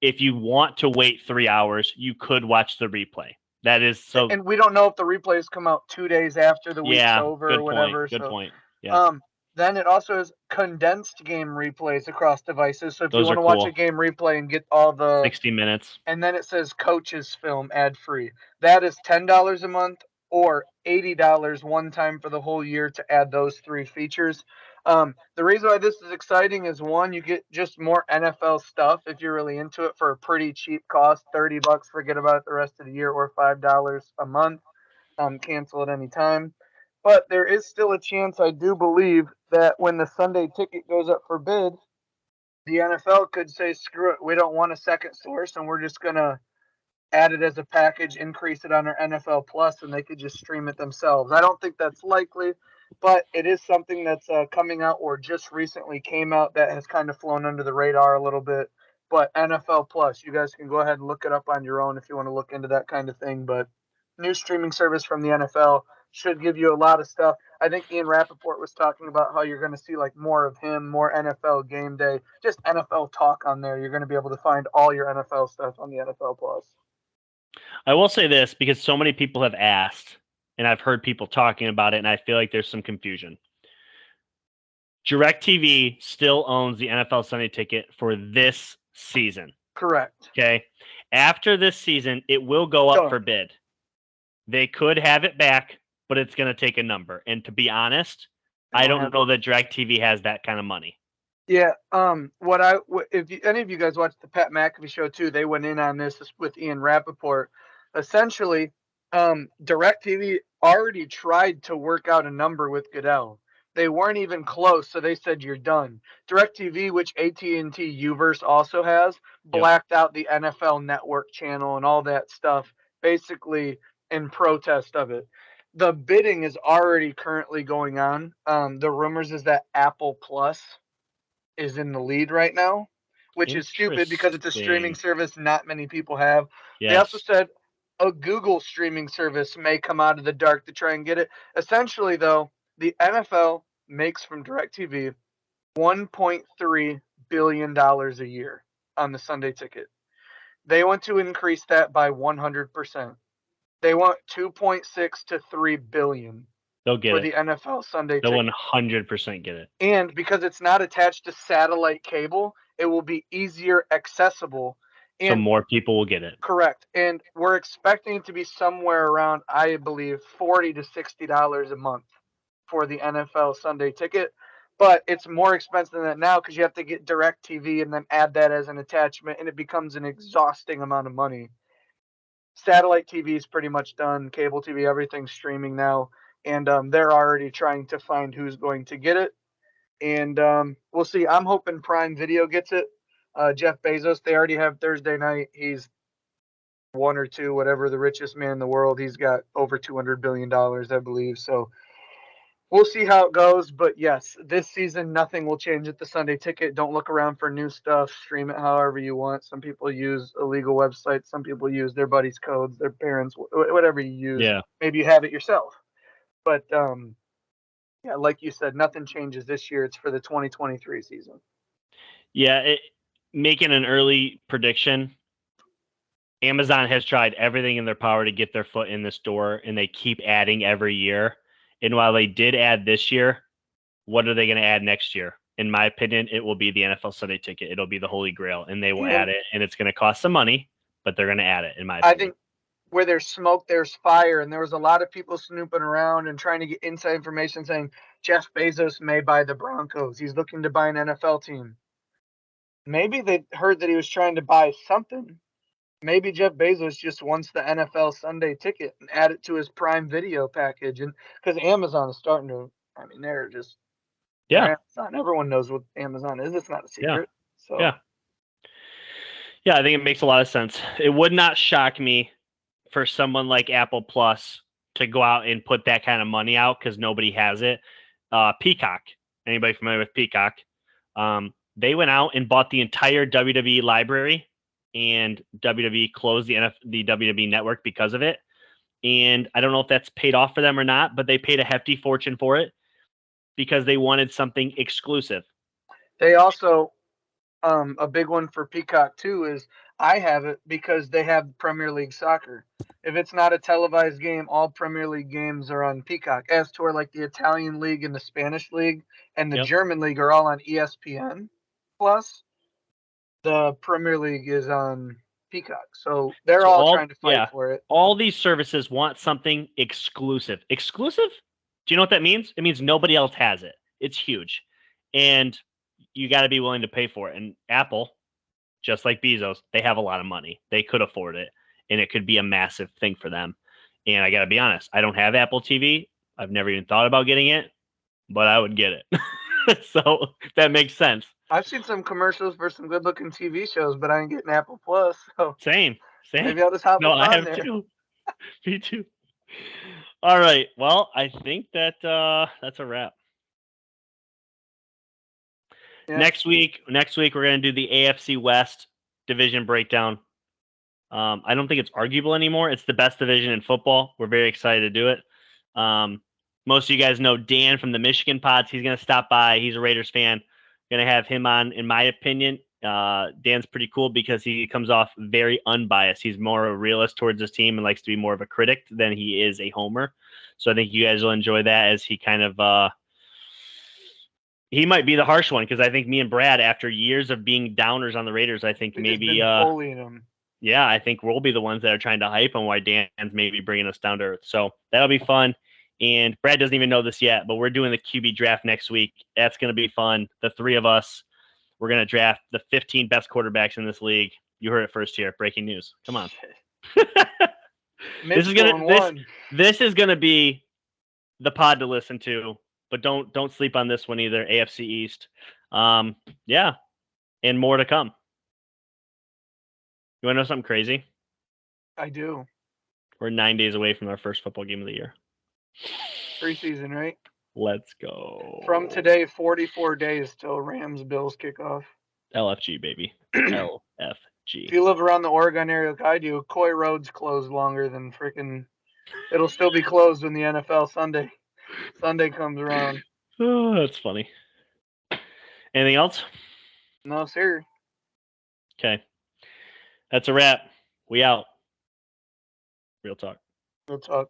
If you want to wait 3 hours, you could watch the replay. That is so. And we don't know if the replays come out 2 days after the week's over or whatever. Good point. Yeah. Then it also has condensed game replays across devices. So if you want to watch a game replay and get all the 60 minutes. And then it says coaches film ad free. That is $10 a month or $80 one time for the whole year to add those 3 features. The reason why this is exciting is, one, you get just more NFL stuff if you're really into it for a pretty cheap cost, $30, forget about it the rest of the year, or $5 a month. cancel at any time. But there is still a chance, I do believe, that when the Sunday ticket goes up for bid, the NFL could say, screw it, we don't want a second source, and we're just going to add it as a package, increase it on our NFL Plus, and they could just stream it themselves. I don't think that's likely, but it is something that's coming out or just recently came out that has kind of flown under the radar a little bit. But NFL Plus, you guys can go ahead and look it up on your own if you want to look into that kind of thing. But new streaming service from the NFL should give you a lot of stuff. I think Ian Rappaport was talking about how you're going to see like more of him, more NFL game day, just NFL talk on there. You're going to be able to find all your NFL stuff on the NFL Plus. I will say this because so many people have asked, and I've heard people talking about it, and I feel like there's some confusion. DirecTV still owns the NFL Sunday Ticket for this season. Correct. Okay. After this season, it will go up for bid. They could have it back, but it's going to take a number. And to be honest, I don't know that DirecTV has that kind of money. Yeah. If any of you guys watched the Pat McAfee show too, they went in on this with Ian Rappaport. Essentially, DirecTV already tried to work out a number with Goodell. They weren't even close, so they said you're done. DirecTV, which AT&T Uverse also has, blacked out the NFL Network channel and all that stuff, basically in protest of it. The bidding is already currently going on. The rumors is that Apple Plus is in the lead right now, which is stupid because it's a streaming service not many people have. Yes. They also said a Google streaming service may come out of the dark to try and get it. Essentially, though, the NFL makes from DirecTV $1.3 billion a year on the Sunday ticket. They want to increase that by 100%. They want 2.6 to 3 billion. They'll get for it. The NFL Sunday They'll ticket. 100% get it. And because it's not attached to satellite cable, it will be easier accessible. And so more people will get it. Correct. And we're expecting it to be somewhere around, I believe, $40 to $60 a month for the NFL Sunday ticket. But it's more expensive than that now because you have to get DirecTV and then add that as an attachment, and it becomes an exhausting amount of money. Satellite TV is pretty much done. Cable TV, everything's streaming now. And they're already trying to find who's going to get it. And we'll see. I'm hoping Prime Video gets it. Jeff Bezos, they already have Thursday night. He's one or two, whatever, the richest man in the world. He's got over $200 billion, I believe. So we'll see how it goes. But yes, this season, nothing will change at the Sunday ticket. Don't look around for new stuff. Stream it however you want. Some people use illegal websites. Some people use their buddies' codes, their parents, whatever you use. Yeah. Maybe you have it yourself. But yeah, like you said, nothing changes this year. It's for the 2023 season. Yeah, making an early prediction, Amazon has tried everything in their power to get their foot in this door, and they keep adding every year. And while they did add this year, what are they going to add next year? In my opinion, it will be the NFL Sunday ticket. It'll be the Holy Grail, and they will add it, and it's going to cost some money, but they're going to add it, in my opinion. I think where there's smoke, there's fire. And there was a lot of people snooping around and trying to get inside information saying Jeff Bezos may buy the Broncos. He's looking to buy an NFL team. Maybe they heard that he was trying to buy something. Maybe Jeff Bezos just wants the NFL Sunday ticket and add it to his Prime Video package. And because Amazon is starting to, I mean, they're just, Amazon. Everyone knows what Amazon is. It's not a secret. Yeah. Yeah, I think it makes a lot of sense. It would not shock me for someone like Apple Plus to go out and put that kind of money out because nobody has it. Peacock, anybody familiar with Peacock? They went out and bought the entire WWE library, and WWE closed the WWE network because of it. And I don't know if that's paid off for them or not, but they paid a hefty fortune for it because they wanted something exclusive. They also, a big one for Peacock too is I have it because they have Premier League soccer. If it's not a televised game, all Premier League games are on Peacock. As to where like the Italian League and the Spanish League and the German League are all on ESPN Plus, the Premier League is on Peacock. So they're all trying to fight for it. All these services want something exclusive. Exclusive? Do you know what that means? It means nobody else has it. It's huge. And you got to be willing to pay for it. And Apple, just like Bezos, they have a lot of money. They could afford it. And it could be a massive thing for them. And I got to be honest, I don't have Apple TV. I've never even thought about getting it, but I would get it. So that makes sense. I've seen some commercials for some good-looking TV shows, but I ain't getting Apple Plus, so Same. maybe I'll just hop No, up I on have there. too. Me too. All right. Well, I think that that's a wrap. Yeah. Next week, we're going to do the AFC West division breakdown. I don't think it's arguable anymore. It's the best division in football. We're very excited to do it. Most of you guys know Dan from the Michigan Pods. He's going to stop by. He's a Raiders fan. Going to have him on, in my opinion. Dan's pretty cool because he comes off very unbiased. He's more a realist towards his team and likes to be more of a critic than he is a homer. So I think you guys will enjoy that, as he kind of he might be the harsh one, because I think me and Brad, after years of being downers on the Raiders, I think maybe bullying them. Yeah, I think we'll be the ones that are trying to hype on why Dan's maybe bringing us down to earth. So that'll be fun. And Brad doesn't even know this yet, but we're doing the QB draft next week. That's going to be fun. The three of us, we're going to draft the 15 best quarterbacks in this league. You heard it first here. Breaking news. Come on. This is gonna be the pod to listen to, but don't sleep on this one either. AFC East. Yeah, and more to come. You want to know something crazy? I do. We're 9 days away from our first football game of the year. Preseason, right? Let's go. From today, 44 days till Rams-Bills kickoff. LFG, baby. LFG. If you live around the Oregon area like I do, Coy Road's closed longer than freaking... It'll still be closed when the NFL Sunday comes around. Oh, that's funny. Anything else? No, sir. Okay. That's a wrap. We out. Real talk. Real talk.